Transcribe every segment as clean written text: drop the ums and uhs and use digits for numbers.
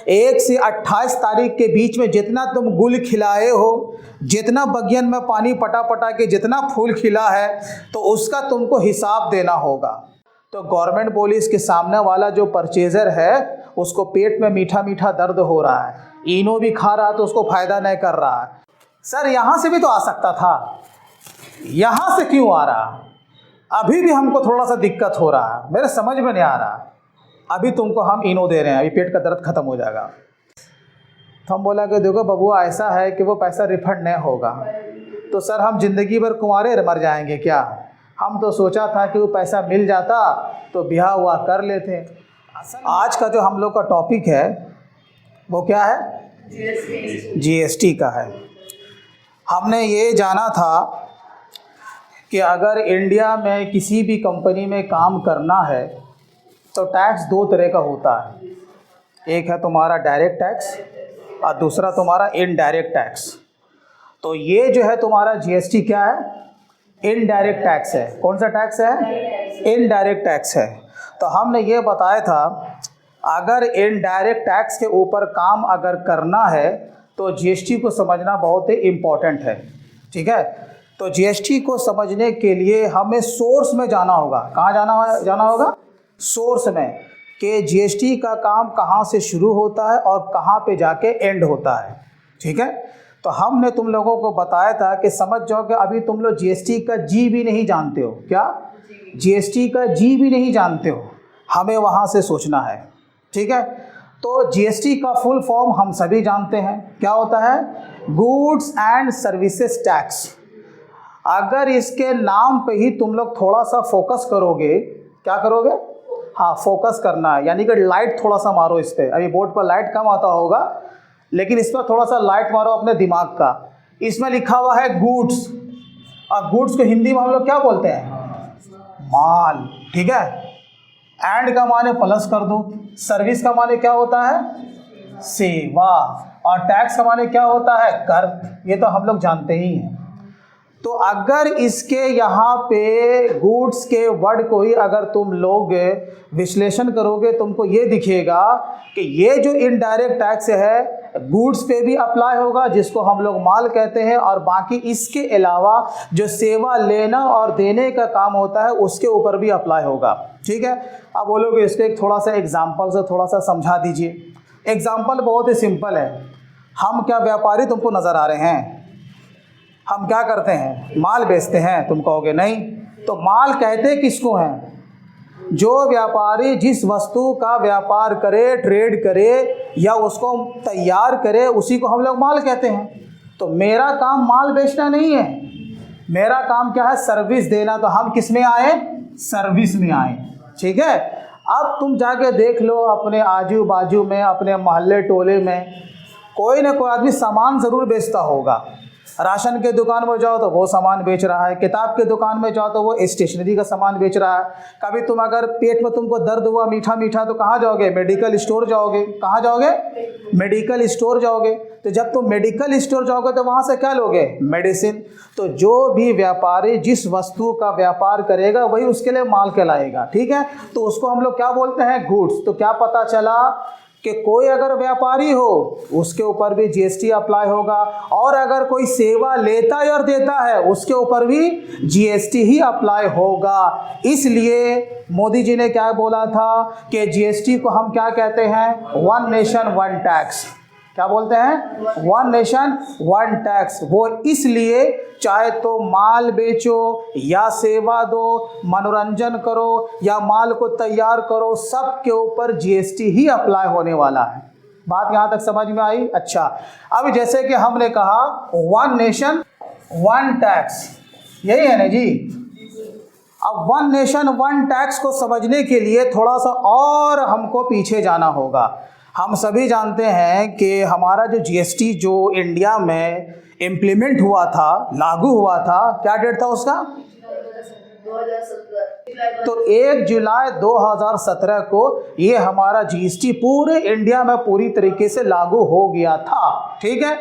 1 से 28 तारीख के बीच में जितना तुम गुल खिलाए हो, जितना बगियन में पानी पटा पटा के जितना फूल खिला है, तो उसका तुमको हिसाब देना होगा। तो गवर्नमेंट बोली इसके सामने वाला जो परचेज़र है उसको पेट में मीठा मीठा दर्द हो रहा है, इनो भी खा रहा तो उसको फ़ायदा नहीं कर रहा है। सर यहाँ से भी तो आ सकता था, यहाँ से क्यों आ रहा? अभी भी हमको थोड़ा सा दिक्कत हो रहा है, मेरे समझ में नहीं आ रहा। अभी तुमको हम इनो दे रहे हैं, अभी पेट का दर्द खत्म हो जाएगा। तो हम बोला कि देखो बबुआ, ऐसा है कि वो पैसा रिफंड नहीं होगा। तो सर हम ज़िंदगी भर कुंवारे मर जाएंगे क्या? हम तो सोचा था कि वो पैसा मिल जाता तो ब्याह हुआ कर लेते। आज का जो हम लोग का टॉपिक है वो क्या है? जीएसटी का है। हमने ये जाना था कि अगर इंडिया में किसी भी कंपनी में काम करना है तो टैक्स 2 तरह का होता है। एक है तुम्हारा डायरेक्ट टैक्स और दूसरा तुम्हारा इनडायरेक्ट टैक्स। तो ये जो है तुम्हारा जीएसटी क्या है? इनडायरेक्ट टैक्स है। कौन सा टैक्स है? इनडायरेक्ट टैक्स है। तो हमने ये बताया था अगर इनडायरेक्ट टैक्स के ऊपर काम अगर करना है तो जीएसटी को समझना बहुत ही इम्पोर्टेंट है। ठीक है, तो जीएसटी को समझने के लिए हमें सोर्स में जाना होगा। कहाँ जाना होगा? सोर्स में, कि जीएसटी का काम कहाँ से शुरू होता है और कहाँ पे जाके एंड होता है। ठीक है, तो हमने तुम लोगों को बताया था कि समझ जाओ कि अभी तुम लोग जीएसटी का जी भी नहीं जानते हो। क्या? जीएसटी का जी भी नहीं जानते हो, हमें वहाँ से सोचना है। ठीक है, तो जीएसटी का फुल फॉर्म हम सभी जानते हैं, क्या होता है? Goods and services tax. अगर इसके नाम पे ही तुम लोग थोड़ा सा फोकस करोगे, क्या करोगे? हाँ, फोकस करना है, यानी कि लाइट थोड़ा सा मारो इस पर। अभी बोर्ड पर लाइट कम आता होगा, लेकिन इस पर थोड़ा सा लाइट मारो अपने दिमाग का। इसमें लिखा हुआ है गुड्स, और गुड्स को हिंदी में हम लोग क्या बोलते हैं? माल। ठीक है, एंड का माने प्लस कर दो, सर्विस का माने क्या होता है? सेवा, और टैक्स का माने क्या होता है? कर। ये तो हम लोग जानते ही हैं। तो अगर इसके यहाँ पे गुड्स के वर्ड को ही अगर तुम लोग विश्लेषण करोगे, तुमको ये दिखेगा कि ये जो इनडायरेक्ट टैक्स है गुड्स पे भी अप्लाई होगा, जिसको हम लोग माल कहते हैं, और बाकी इसके अलावा जो सेवा लेना और देने का काम होता है उसके ऊपर भी अप्लाई होगा। ठीक है, अब बोलोगे इसको एक थोड़ा सा एग्जाम्पल से थोड़ा सा समझा दीजिए। एग्जाम्पल बहुत ही सिंपल है। हम क्या व्यापारी तुमको नज़र आ रहे हैं? हम क्या करते हैं? माल बेचते हैं। तुम कहोगे नहीं, तो माल कहते किसको हैं? जो व्यापारी जिस वस्तु का व्यापार करे, ट्रेड करे या उसको तैयार करे, उसी को हम लोग माल कहते हैं। तो मेरा काम माल बेचना नहीं है, मेरा काम क्या है? सर्विस देना। तो हम किस में आए? सर्विस में आए। ठीक है, अब तुम जाके देख लो अपने आजू बाजू में, अपने मोहल्ले टोले में कोई ना कोई आदमी सामान ज़रूर बेचता होगा। राशन के दुकान में जाओ तो वो सामान बेच रहा है, किताब के दुकान में जाओ तो वो स्टेशनरी का सामान बेच रहा है। कभी तुम अगर पेट में तुमको दर्द हुआ मीठा मीठा तो कहाँ जाओगे? मेडिकल स्टोर जाओगे। कहाँ जाओगे? मेडिकल स्टोर जाओगे। तो जब तुम मेडिकल स्टोर जाओगे तो वहाँ से क्या लोगे? मेडिसिन। तो जो भी व्यापारी जिस वस्तु का व्यापार करेगा वही उसके लिए माल कहलाएगा। ठीक है, तो उसको हम लोग क्या बोलते हैं? गुड्स। तो क्या पता चला कि कोई अगर व्यापारी हो उसके ऊपर भी जीएसटी अप्लाई होगा, और अगर कोई सेवा लेता है और देता है उसके ऊपर भी जीएसटी ही अप्लाई होगा। इसलिए मोदी जी ने क्या बोला था कि जीएसटी को हम क्या कहते हैं? One nation one tax. क्या बोलते हैं? One nation one tax. वो इसलिए चाहे तो माल बेचो या सेवा दो, मनोरंजन करो या माल को तैयार करो, सब के ऊपर जीएसटी ही अप्लाई होने वाला है। बात यहाँ तक समझ में आई? अच्छा, अब जैसे कि हमने कहा वन नेशन वन टैक्स, यही है ना जी। अब वन नेशन वन टैक्स को समझने के लिए थोड़ा सा और हमको पीछे जाना होगा। हम सभी जानते हैं कि हमारा जो जीएसटी जो इंडिया में इम्प्लीमेंट हुआ था, लागू हुआ था, क्या डेट था उसका? 2017। तो 1 जुलाई 2017 को ये हमारा जीएसटी पूरे इंडिया में पूरी तरीके से लागू हो गया था। ठीक है,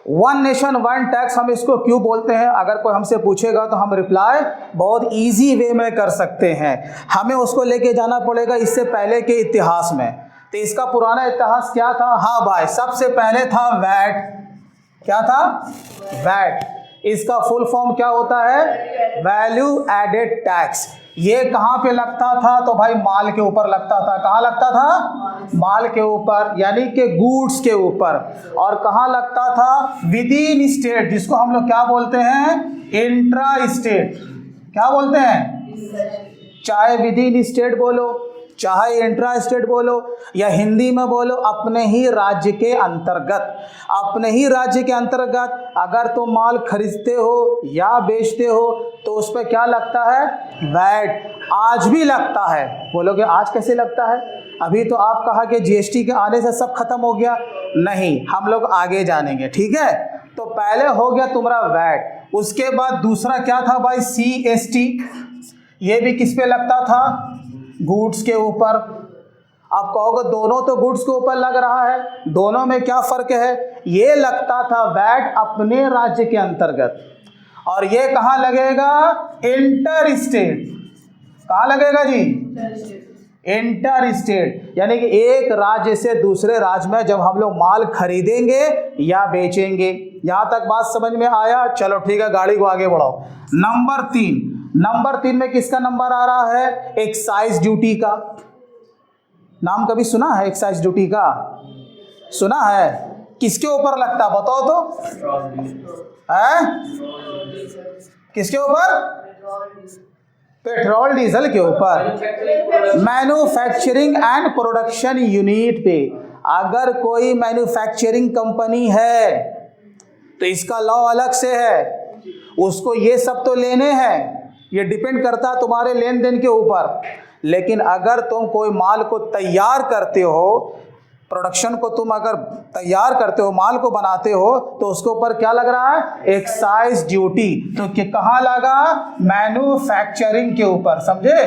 वन नेशन वन टैक्स हम इसको क्यों बोलते हैं? अगर कोई हमसे पूछेगा तो हम रिप्लाई बहुत इजी वे में कर सकते हैं। हमें उसको लेके जाना पड़ेगा इससे पहले के इतिहास में। तो इसका पुराना इतिहास क्या था? हाँ भाई, सबसे पहले था वैट। क्या था? वैट। इसका फुल फॉर्म क्या होता है? Value added tax. ये कहाँ पे लगता था? तो भाई माल के ऊपर लगता था। कहाँ लगता था? माल के ऊपर, यानी कि गुड्स के ऊपर। और कहाँ लगता था? विद इन स्टेट, जिसको हम लोग क्या बोलते हैं? Intra state. क्या बोलते हैं? चाहे विद इन स्टेट बोलो, चाहे इंट्रा स्टेट बोलो, या हिंदी में बोलो अपने ही राज्य के अंतर्गत। अपने ही राज्य के अंतर्गत अगर तुम माल खरीदते हो या बेचते हो तो उस पर क्या लगता है? वैट। आज भी लगता है। बोलोगे आज कैसे लगता है? अभी तो आप कहा कि जीएसटी के आने से सब खत्म हो गया। नहीं, हम लोग आगे जानेंगे, ठीक है। तो पहले हो गया तुम्हारा वैट, उसके बाद दूसरा क्या था भाई? सीएसटी। ये भी किस पे लगता था? गुड्स के ऊपर। आप कहोगे दोनों तो गुड्स के ऊपर लग रहा है, दोनों में क्या फर्क है? ये लगता था वैट अपने राज्य के अंतर्गत, और ये कहाँ लगेगा? Inter state. कहाँ लगेगा जी? इंटर स्टेट, यानी कि एक राज्य से दूसरे राज्य में जब हम लोग माल खरीदेंगे या बेचेंगे। यहां तक बात समझ में आया? चलो ठीक है, गाड़ी को आगे बढ़ाओ। नंबर 3 में किसका नंबर आ रहा है? एक्साइज ड्यूटी का। नाम कभी सुना है एक्साइज ड्यूटी का? सुना है? किसके ऊपर लगता, बताओ तो? है? किसके ऊपर? पेट्रोल डीजल के ऊपर। मैन्युफैक्चरिंग एंड प्रोडक्शन यूनिट पे अगर कोई मैन्युफैक्चरिंग कंपनी है तो इसका लॉ अलग से है, उसको ये सब तो लेने हैं। ये डिपेंड करता है तुम्हारे लेन देन के ऊपर। लेकिन अगर तुम कोई माल को तैयार करते हो, प्रोडक्शन को तुम अगर तैयार करते हो, माल को बनाते हो, तो उसके ऊपर क्या लग रहा है? Excise duty. तो कहाँ लगा? मैन्युफैक्चरिंग के ऊपर, समझे?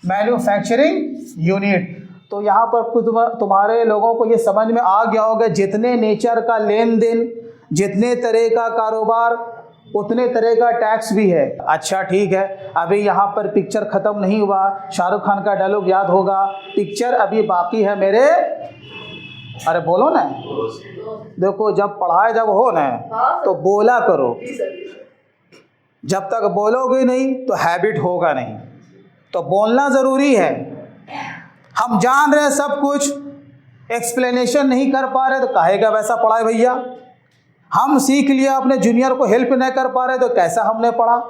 Manufacturing unit. तो यहाँ पर कुछ तुम्हारे लोगों को ये समझ में आ गया होगा, जितने नेचर का लेन देन, जितने तरह का कारोबार, उतने तरह का टैक्स भी है। अच्छा ठीक है, अभी यहाँ पर पिक्चर ख़त्म नहीं हुआ। शाहरुख खान का डायलॉग याद होगा, पिक्चर अभी बाकी है मेरे। अरे बोलो ना, देखो जब पढ़ाई जब हो ना तो बोला करो। जब तक बोलोगे नहीं तो हैबिट होगा नहीं। तो बोलना ज़रूरी है। हम जान रहे हैं सब कुछ, एक्सप्लेनेशन नहीं कर पा रहे तो कहेगा वैसा पढ़ाए भैया। हम सीख लिया, अपने जूनियर को हेल्प नहीं कर पा रहे तो कैसा हमने पढ़ा।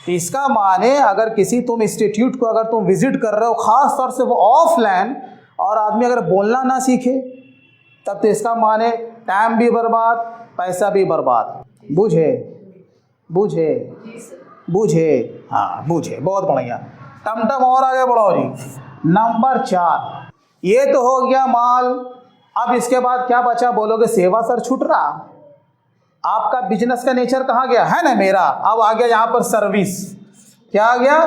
इसका माने अगर किसी तुम इंस्टीट्यूट को अगर तुम विजिट कर रहे हो, ख़ास तौर से वो ऑफलाइन, और आदमी अगर बोलना ना सीखे तब तो इसका माने टाइम भी बर्बाद, पैसा भी बर्बाद। बूझे? बूझे? बूझे? हाँ बूझे, बहुत बढ़िया। टमटम और आगे बढ़ाओ जी। नंबर 4, ये तो हो गया माल। अब इसके बाद क्या बचा? बोलोगे सेवा सर छूट रहा। आपका बिजनेस का नेचर कहाँ गया है ना मेरा? अब आ गया यहाँ पर सर्विस। क्या आ गया?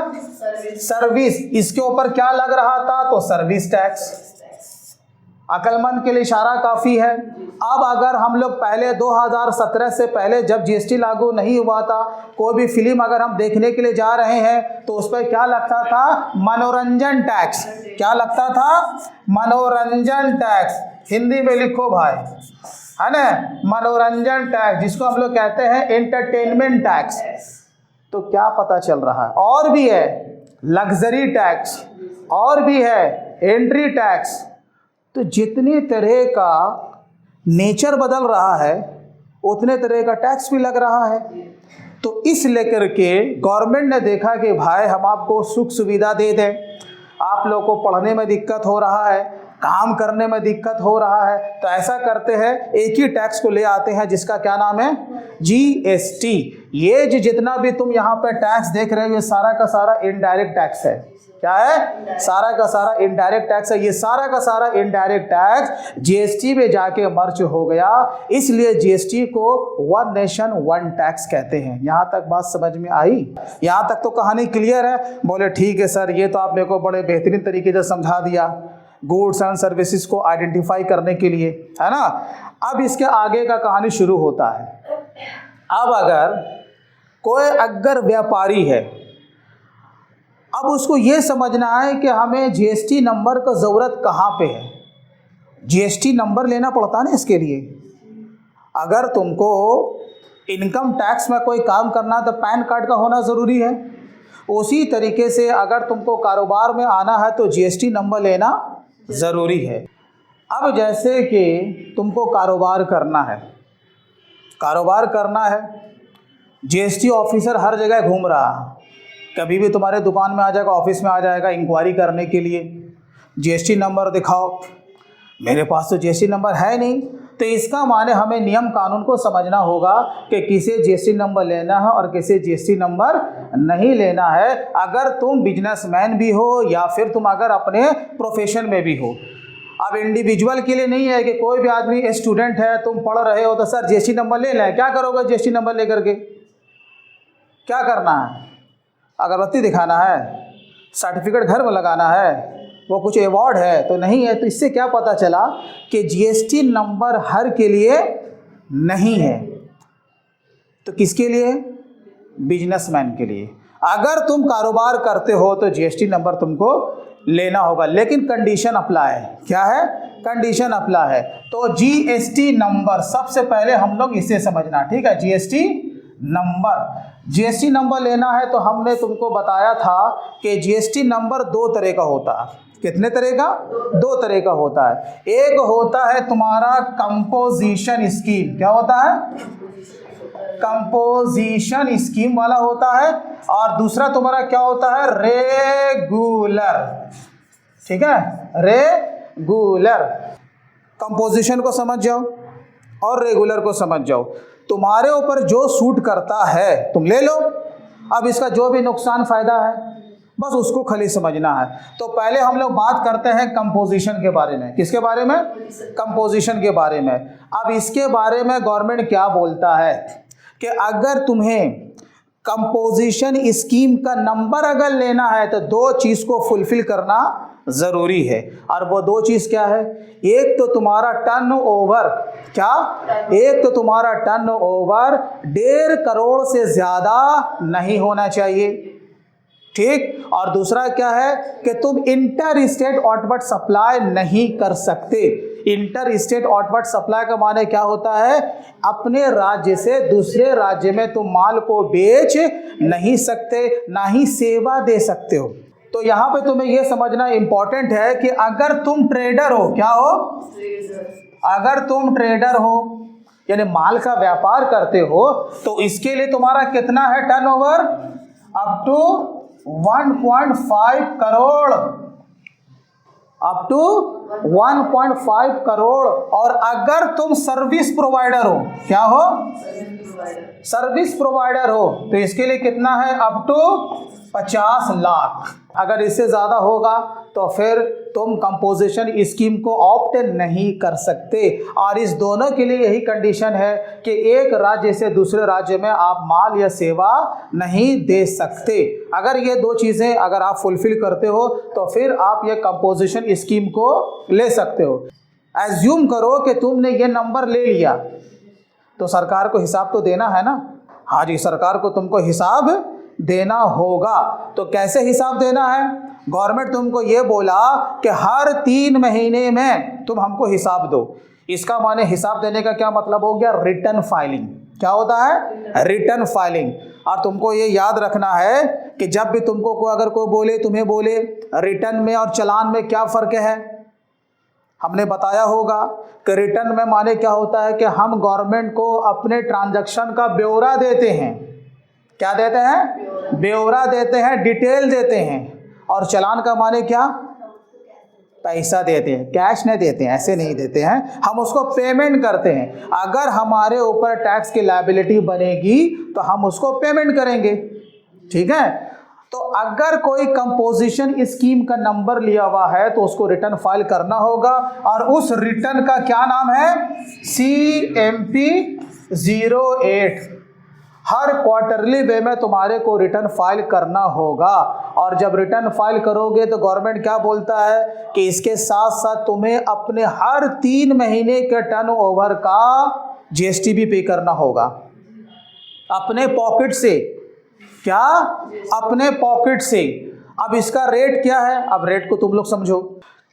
सर्विस। इसके ऊपर क्या लग रहा था? तो सर्विस टैक्स। अक्लमंद के लिए इशारा काफ़ी है। अब अगर हम लोग पहले 2017 से पहले जब जीएसटी लागू नहीं हुआ था, कोई भी फिल्म अगर हम देखने के लिए जा रहे हैं तो उस पर क्या लगता था? मनोरंजन टैक्स। क्या लगता था? मनोरंजन टैक्स। हिंदी में लिखो भाई, है ना? मनोरंजन टैक्स, जिसको हम लोग कहते हैं एंटरटेनमेंट टैक्स। तो क्या पता चल रहा है? और भी है लग्जरी टैक्स, और भी है एंट्री टैक्स। तो जितने तरह का नेचर बदल रहा है उतने तरह का टैक्स भी लग रहा है। तो इस लेकर के गवर्नमेंट ने देखा कि भाई हम आपको सुख सुविधा दे दें, आप लोगों को पढ़ने में दिक्कत हो रहा है, काम करने में दिक्कत हो रहा है, तो ऐसा करते हैं एक ही टैक्स को ले आते हैं जिसका क्या नाम है? जीएसटी। ये जितना भी तुम यहाँ पे टैक्स देख रहे हो ये सारा का सारा इनडायरेक्ट टैक्स है। क्या है? सारा का सारा इनडायरेक्ट टैक्स है। ये सारा का सारा इनडायरेक्ट टैक्स जीएसटी में जाके मर्ज हो गया, इसलिए जीएसटी को वन नेशन वन टैक्स कहते हैं। यहाँ तक बात समझ में आई? यहाँ तक तो कहानी क्लियर है? बोले ठीक है सर, ये तो आप मेरे को बड़े बेहतरीन तरीके से समझा दिया गुड्स एंड सर्विसेज को आइडेंटिफाई करने के लिए, है ना। अब इसके आगे का कहानी शुरू होता है। अब अगर कोई अगर व्यापारी है, अब उसको ये समझना है कि हमें जीएसटी नंबर का ज़रूरत कहाँ पे है। जीएसटी नंबर लेना पड़ता है ना इसके लिए। अगर तुमको इनकम टैक्स में कोई काम करना है तो पैन कार्ड का होना ज़रूरी है। उसी तरीके से अगर तुमको कारोबार में आना है तो जीएसटी नंबर लेना ज़रूरी है। अब जैसे कि तुमको कारोबार करना है, जीएसटी ऑफिसर हर जगह घूम रहा, कभी भी तुम्हारे दुकान में आ जाएगा, ऑफिस में आ जाएगा इंक्वायरी करने के लिए, जीएसटी नंबर दिखाओ। मेरे पास तो जीएसटी नंबर है नहीं। तो इसका माने हमें नियम कानून को समझना होगा कि किसे जीएसटी नंबर लेना है और किसे जीएसटी नंबर नहीं लेना है। अगर तुम बिजनेसमैन भी हो या फिर तुम अगर अपने प्रोफेशन में भी हो। अब इंडिविजुअल के लिए नहीं है कि कोई भी आदमी स्टूडेंट है, तुम पढ़ रहे हो तो सर जीएसटी नंबर ले लें। क्या करोगे जीएसटी नंबर लेकर के? क्या करना है? अगरबत्ती दिखाना है, सर्टिफिकेट घर में लगाना है, वो कुछ अवार्ड है तो नहीं है। तो इससे क्या पता चला कि जीएसटी नंबर हर के लिए नहीं है। तो किसके लिए? बिजनेसमैन के लिए। अगर तुम कारोबार करते हो तो जीएसटी नंबर तुमको लेना होगा, लेकिन कंडीशन अप्लाई है। क्या है? कंडीशन अप्लाई है। तो जीएसटी नंबर सबसे पहले हम लोग इसे समझना, ठीक है। जीएसटी नंबर लेना है तो हमने तुमको बताया था कि जीएसटी नंबर दो तरह का होता है। कितने तरह का? दो तरह का होता है। एक होता है तुम्हारा कंपोजिशन स्कीम। क्या होता है? कंपोजिशन स्कीम वाला होता है। और दूसरा तुम्हारा क्या होता है? रेगुलर। ठीक है, रेगुलर। कंपोजिशन को समझ जाओ और रेगुलर को समझ जाओ। तुम्हारे ऊपर जो सूट करता है तुम ले लो। अब इसका जो भी नुकसान फायदा है बस उसको खाली समझना है। तो पहले हम लोग बात करते हैं कंपोजिशन के बारे में। किसके बारे में? कंपोजिशन के बारे में। अब इसके बारे में गवर्नमेंट क्या बोलता है कि अगर तुम्हें कंपोजिशन स्कीम का नंबर अगर लेना है तो दो चीज़ को फुलफिल करना ज़रूरी है। और वो दो चीज़ क्या है? एक तो तुम्हारा टर्नओवर। क्या? एक तो तुम्हारा टर्नओवर 1.5 करोड़ से ज़्यादा नहीं होना चाहिए, ठीक। और दूसरा क्या है कि तुम इंटर स्टेट आउटवर्ड सप्लाई नहीं कर सकते। इंटर स्टेट आउटवर्ड सप्लाई का माने क्या होता है? अपने राज्य से दूसरे राज्य में तुम माल को बेच नहीं सकते, ना ही सेवा दे सकते हो। तो यहाँ पे तुम्हें यह समझना इंपॉर्टेंट है कि अगर तुम ट्रेडर हो, क्या हो? अगर तुम ट्रेडर हो यानी माल का व्यापार करते हो तो इसके लिए तुम्हारा कितना है turnover? Up to 1.5 crore, up to 1.5 crore. और अगर तुम सर्विस प्रोवाइडर हो, क्या हो? सर्विस प्रोवाइडर हो तो इसके लिए कितना है? Up to 50 lakh. अगर इससे ज़्यादा होगा तो फिर तुम कंपोजिशन स्कीम को ऑप्ट नहीं कर सकते। और इस दोनों के लिए यही कंडीशन है कि एक राज्य से दूसरे राज्य में आप माल या सेवा नहीं दे सकते। अगर ये दो चीज़ें अगर आप फुलफिल करते हो तो फिर आप ये कंपोजिशन स्कीम को ले सकते हो। एज्यूम करो कि तुमने ये नंबर ले लिया तो सरकार को हिसाब तो देना है ना। हाँ जी, सरकार को तुमको हिसाब देना होगा। तो कैसे हिसाब देना है? गवर्नमेंट तुमको ये बोला कि हर 3 महीने में तुम हमको हिसाब दो। इसका माने हिसाब देने का क्या मतलब हो गया? Return filing. क्या होता है? Return filing. और तुमको ये याद रखना है कि जब भी तुमको अगर कोई बोले, तुम्हें बोले रिटर्न में और चालान में क्या फ़र्क है, हमने बताया होगा कि रिटर्न में माने क्या होता है कि हम गवर्नमेंट को अपने ट्रांजैक्शन का ब्यौरा देते हैं। क्या देते हैं? ब्यौरा देते हैं, डिटेल देते हैं। और चालान का माने क्या? पैसा देते हैं, कैश नहीं देते हैं, ऐसे नहीं देते हैं, हम उसको पेमेंट करते हैं। अगर हमारे ऊपर टैक्स की लायबिलिटी बनेगी तो हम उसको पेमेंट करेंगे, ठीक है। तो अगर कोई कंपोजिशन स्कीम का नंबर लिया हुआ है तो उसको रिटर्न फाइल करना होगा। और उस रिटर्न का क्या नाम है? CMP 08। हर क्वार्टरली वे में तुम्हारे को रिटर्न फाइल करना होगा। और जब रिटर्न फाइल करोगे तो गवर्नमेंट क्या बोलता है कि इसके साथ साथ तुम्हें अपने हर 3 महीने के टर्नओवर का GST भी पे करना होगा अपने पॉकेट से। क्या? अपने पॉकेट से। अब इसका रेट क्या है? अब रेट को तुम लोग समझो।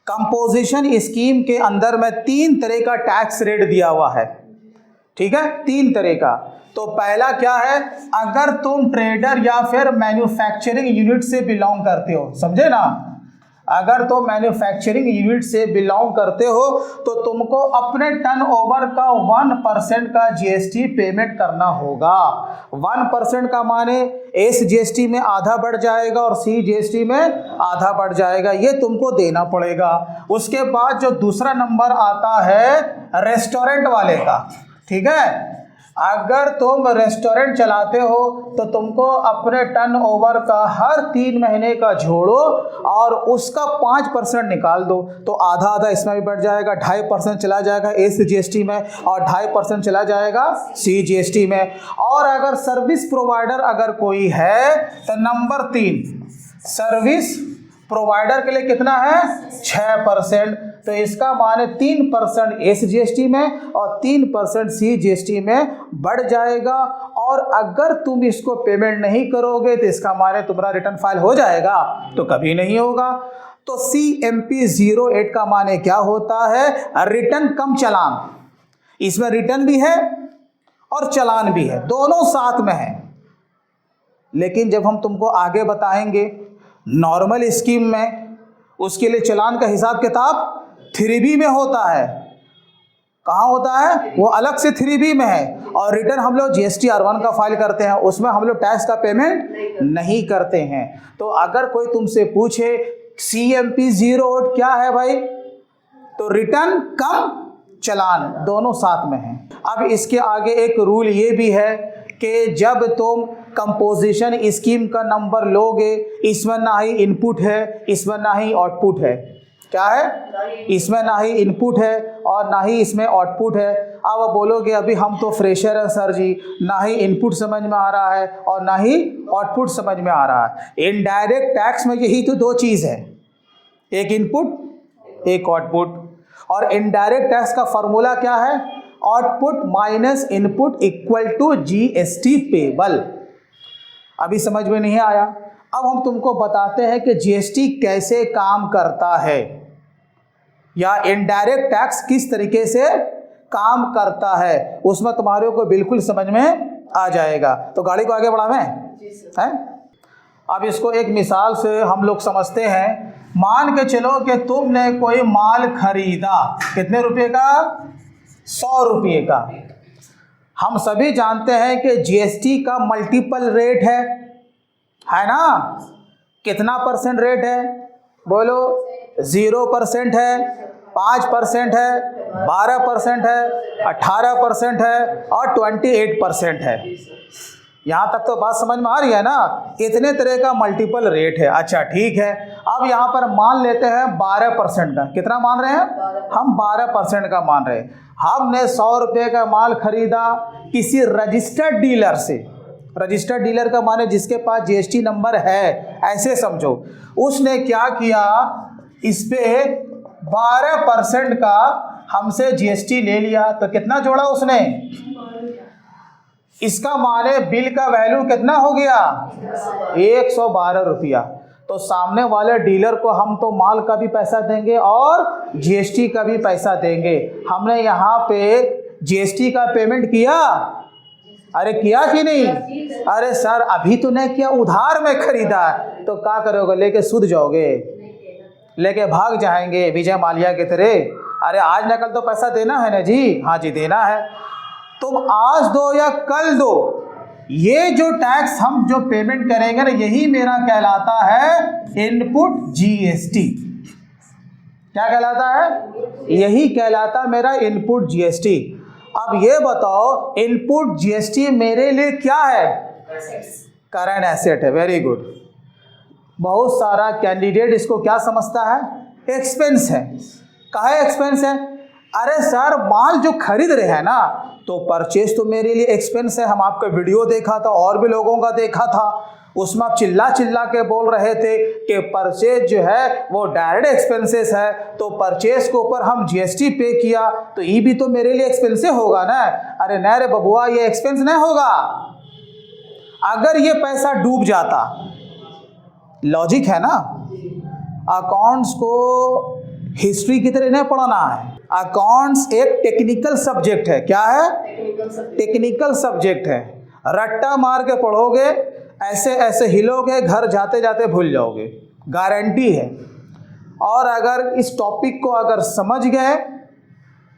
कंपोजिशन स्कीम के अंदर में 3 तरह का टैक्स रेट दिया हुआ है, ठीक है, 3 तरह का। तो पहला क्या है, अगर तुम ट्रेडर या फिर मैन्युफैक्चरिंग यूनिट से बिलोंग करते हो, समझे ना, अगर तुम मैन्युफैक्चरिंग यूनिट से बिलोंग करते हो तो तुमको अपने टर्नओवर का 1% का जीएसटी पेमेंट करना होगा। 1% का माने एस जीएसटी में आधा बढ़ जाएगा और सी जीएसटी में आधा बढ़ जाएगा, ये तुमको देना पड़ेगा। उसके बाद जो दूसरा नंबर आता है रेस्टोरेंट वाले का, ठीक है, अगर तुम रेस्टोरेंट चलाते हो तो तुमको अपने टर्नओवर का हर 3 महीने का जोड़ो और उसका 5% निकाल दो, तो आधा आधा इसमें भी बढ़ जाएगा, 2.5% चला जाएगा एस जीएसटी में और 2.5% चला जाएगा सी जीएसटी में। और अगर सर्विस प्रोवाइडर अगर कोई है तो नंबर 3 सर्विस प्रोवाइडर के लिए कितना है 6%, तो इसका माने 3% एस जीएसटी में और 3% सी जीएसटी में बढ़ जाएगा। और अगर तुम इसको पेमेंट नहीं करोगे तो इसका माने तुम्हारा रिटर्न फाइल हो जाएगा, तो कभी नहीं होगा। तो CMP 08 का माने क्या होता है, रिटर्न कम चालान। इसमें रिटर्न भी है और चालान भी है, दोनों साथ में है। लेकिन जब हम तुमको आगे बताएंगे नॉर्मल स्कीम में, उसके लिए चालान का हिसाब किताब 3B में होता है। कहाँ होता है, वो अलग से 3B में है। और रिटर्न हम लोग GST R1 का फाइल करते हैं, उसमें हम लोग टैक्स का पेमेंट नहीं करते हैं। तो अगर कोई तुमसे पूछे CMP 08 क्या है भाई, तो रिटर्न कम चालान दोनों साथ में है। अब इसके आगे एक रूल ये भी है कि जब तुम कंपोजिशन स्कीम का नंबर लोगे, इसमें ना ही इनपुट है, इसमें ना ही आउटपुट है। क्या है, इसमें ना ही इनपुट है और ना ही इसमें आउटपुट है। अब बोलोगे अभी हम तो फ्रेशर हैं सर जी, ना ही इनपुट समझ में आ रहा है और ना ही आउटपुट समझ में आ रहा है। इनडायरेक्ट टैक्स में यही तो 2 चीज़ है, एक इनपुट एक आउटपुट। और इनडायरेक्ट टैक्स का फॉर्मूला क्या है, output minus input equal to GST payable. अभी समझ में नहीं आया, अब हम तुमको बताते हैं कि GST कैसे काम करता है या इनडायरेक्ट टैक्स किस तरीके से काम करता है, उसमें तुम्हारे को बिल्कुल समझ में आ जाएगा। तो गाड़ी को आगे बढ़ावें हैं। अब इसको एक मिसाल से हम लोग समझते हैं। मान के चलो कि तुमने कोई माल खरीदा, कितने रुपए का, 100 रुपये का। हम सभी जानते हैं कि GST का मल्टीपल रेट है ना, कितना % रेट है, बोलो 0% है, 5% है, 12% है, 18% है और 28% है। यहाँ तक तो बात समझ में आ रही है ना, इतने तरह का मल्टीपल रेट है। अच्छा ठीक है, अब यहाँ पर मान लेते हैं 12% का। कितना मान रहे हैं हम, 12% का मान रहे हैं। हमने 100 रुपये का माल खरीदा किसी रजिस्टर्ड डीलर से। रजिस्टर्ड डीलर का माने जिसके पास GST नंबर है, ऐसे समझो। उसने क्या किया, इस पे 12% का हमसे GST ले लिया, तो कितना जोड़ा उसने, इसका माने बिल का वैल्यू कितना हो गया, 112 रुपया। तो सामने वाले डीलर को हम तो माल का भी पैसा देंगे और GST का भी पैसा देंगे। हमने यहाँ पे GST का पेमेंट किया, अरे किया कि नहीं, अरे सर अभी तो नहीं किया, उधार में खरीदा है। तो क्या करोगे, लेके सूद जाओगे, लेके भाग जाएंगे विजय माल्या के तरह। अरे आज न कल तो पैसा देना है ना जी, हाँ जी देना है। तुम आज दो या कल दो, ये जो टैक्स हम जो पेमेंट करेंगे ना, यही मेरा कहलाता है इनपुट GST। क्या कहलाता है, यही कहलाता मेरा इनपुट GST। अब ये बताओ, इनपुट GST मेरे लिए क्या है, करंट एसेट है। Very good. बहुत सारा कैंडिडेट इसको क्या समझता है, एक्सपेंस है। काहे एक्सपेंस है, अरे सर माल जो खरीद रहे हैं ना, तो परचेज तो मेरे लिए एक्सपेंस है। हम आपका वीडियो देखा था और भी लोगों का देखा था, उसमें आप चिल्ला चिल्ला के बोल रहे थे कि परचेज जो है वो डायरेक्ट एक्सपेंसेस है, तो परचेज के ऊपर हम GST पे किया तो ये भी तो मेरे लिए एक्सपेंस होगा ना। अरे नहीं रे बबुआ, ये एक्सपेंस नहीं होगा। अगर ये पैसा डूब जाता, लॉजिक है ना, अकाउंट्स को हिस्ट्री की तरह नहीं पढ़ना है। अकाउंट्स एक टेक्निकल सब्जेक्ट है। क्या है? टेक्निकल सब्जेक्ट है। रट्टा मार के पढ़ोगे, ऐसे ऐसे हिलोगे, घर जाते जाते भूल जाओगे, गारंटी है। और अगर इस टॉपिक को अगर समझ गए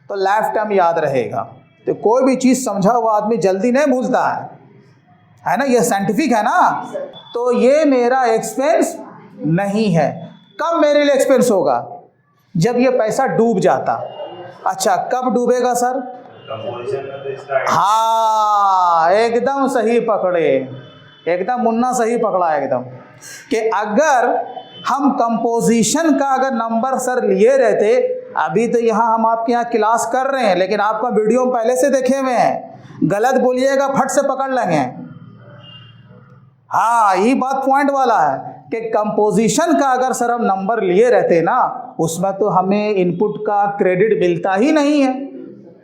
तो लाइफ टाइम याद रहेगा। तो कोई भी चीज़ समझा हुआ आदमी जल्दी नहीं भूलता है ना, ये साइंटिफिक है ना। तो ये मेरा एक्सपेंस नहीं है। कब मेरे लिए एक्सपेंस होगा? जब ये पैसा डूब जाता। अच्छा, कब डूबेगा सर? हाँ, एकदम सही पकड़े, एकदम मुन्ना सही पकड़ा एकदम, कि अगर हम कंपोजिशन का अगर नंबर सर लिए रहते, अभी तो यहाँ हम आपके यहाँ क्लास कर रहे हैं, लेकिन आपका वीडियो हम पहले से देखे हुए हैं, गलत बोलिएगा फट से पकड़ लेंगे। हाँ, ये बात पॉइंट वाला है कि कंपोजिशन का अगर सर हम नंबर लिए रहते ना, उसमें तो हमें इनपुट का क्रेडिट मिलता ही नहीं है,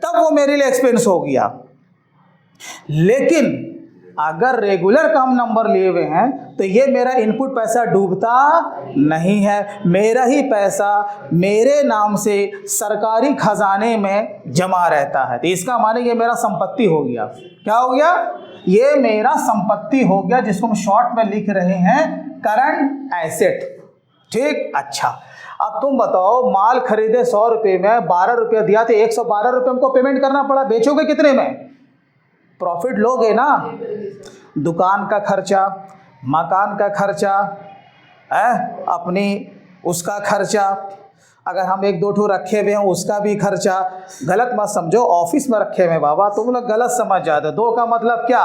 तब वो मेरे लिए एक्सपेंस हो गया। लेकिन अगर रेगुलर का हम नंबर लिए हुए हैं तो ये मेरा इनपुट पैसा डूबता नहीं है, मेरा ही पैसा मेरे नाम से सरकारी खजाने में जमा रहता है। तो इसका माने ये मेरा संपत्ति हो गया। क्या हो गया? ये मेरा संपत्ति हो गया, जिसको हम शॉर्ट में लिख रहे हैं करंट एसेट। ठीक। अच्छा, अब तुम बताओ, माल खरीदे 100 रुपये में, 12 रुपया दिया तो 112 रुपये हमको पेमेंट करना पड़ा, बेचोगे कितने में? प्रॉफिट लोगे ना। दुकान का खर्चा, मकान का खर्चा है, अपनी उसका खर्चा, अगर हम 1-2 ठो रखे हुए हैं उसका भी खर्चा। गलत मत समझो, ऑफिस में रखे हुए बाबा, तुम लोग गलत समझ जाते। 2 का मतलब क्या?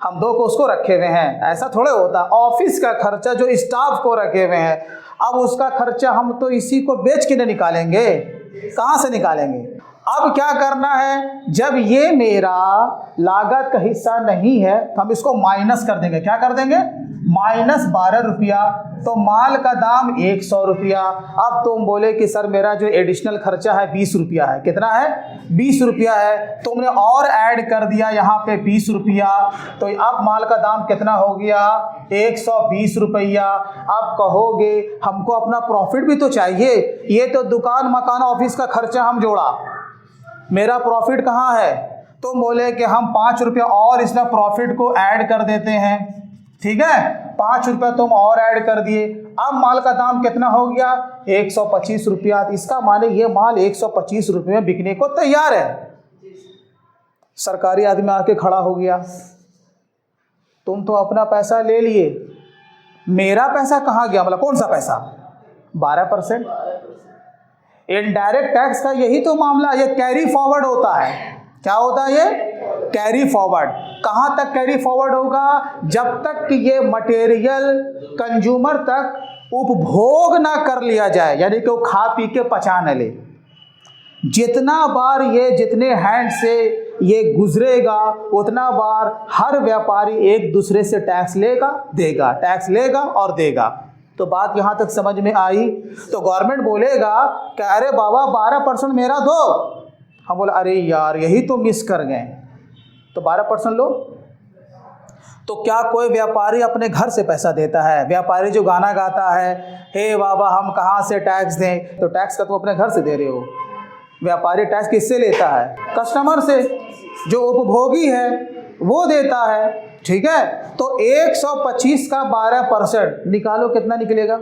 हम 2 को उसको रखे हुए हैं, ऐसा थोड़े होता। ऑफिस का खर्चा जो स्टाफ को रखे हुए हैं, अब उसका खर्चा हम तो इसी को बेच के नहीं निकालेंगे, कहाँ से निकालेंगे? अब क्या करना है, जब ये मेरा लागत का हिस्सा नहीं है तो हम इसको माइनस कर देंगे। क्या कर देंगे? माइनस 12 रुपया। तो माल का दाम 100 रुपया। अब तुम बोले कि सर मेरा जो एडिशनल खर्चा है 20 रुपया है। कितना है? 20 रुपया है। तुमने और ऐड कर दिया यहाँ पे 20 रुपया, तो अब माल का दाम कितना हो गया? 120 रुपया। अब कहोगे हमको अपना प्रॉफिट भी तो चाहिए, ये तो दुकान मकान ऑफिस का खर्चा हम जोड़ा, मेरा प्रॉफिट कहाँ है? तुम बोले कि हम 5 रुपया और इसमें प्रॉफिट को ऐड कर देते हैं। ठीक है, 5 रुपया तुम और ऐड कर दिए। अब माल का दाम कितना हो गया? 125 रुपया। इसका माने ये माल 125 रुपये में बिकने को तैयार है। सरकारी आदमी आके खड़ा हो गया, तुम तो अपना पैसा ले लिए, मेरा पैसा कहाँ गया? मतलब कौन सा पैसा? 12%। इनडायरेक्ट टैक्स का यही तो मामला, ये कैरी फॉरवर्ड होता है। क्या होता है? ये कैरी फॉरवर्ड। कहाँ तक कैरी फॉरवर्ड होगा? जब तक कि ये मटेरियल कंज्यूमर तक उपभोग ना कर लिया जाए, यानी कि वो खा पी के पचा न ले। जितना बार ये जितने हैंड से ये गुजरेगा, उतना बार हर व्यापारी एक दूसरे से टैक्स लेगा देगा, टैक्स लेगा और देगा। तो बात यहाँ तक समझ में आई। तो गवर्नमेंट बोलेगा कि अरे बाबा 12% मेरा दो। हम बोले अरे यार यही तो मिस कर गए, तो 12% लो। तो क्या कोई व्यापारी अपने घर से पैसा देता है? व्यापारी जो गाना गाता है, हे बाबा हम कहाँ से टैक्स दें, तो टैक्स का तो अपने घर से दे रहे हो। व्यापारी टैक्स किससे लेता है? कस्टमर से, जो उपभोगी है वो देता है। ठीक है, तो 125 का 12% निकालो, कितना निकलेगा?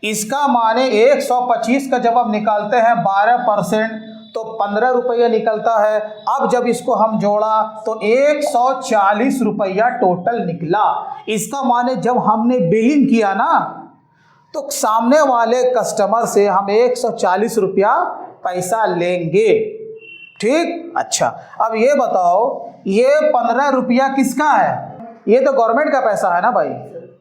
इसका माने 125 का जब आप निकालते हैं 12% तो 15 रुपया निकलता है। अब जब इसको हम जोड़ा तो 140 रुपया टोटल निकला। इसका माने जब हमने बिलिंग किया ना, तो सामने वाले कस्टमर से हम 140 रुपया पैसा लेंगे। ठीक। अच्छा, अब ये बताओ, ये 15 रुपया किसका है? ये तो गवर्नमेंट का पैसा है ना भाई,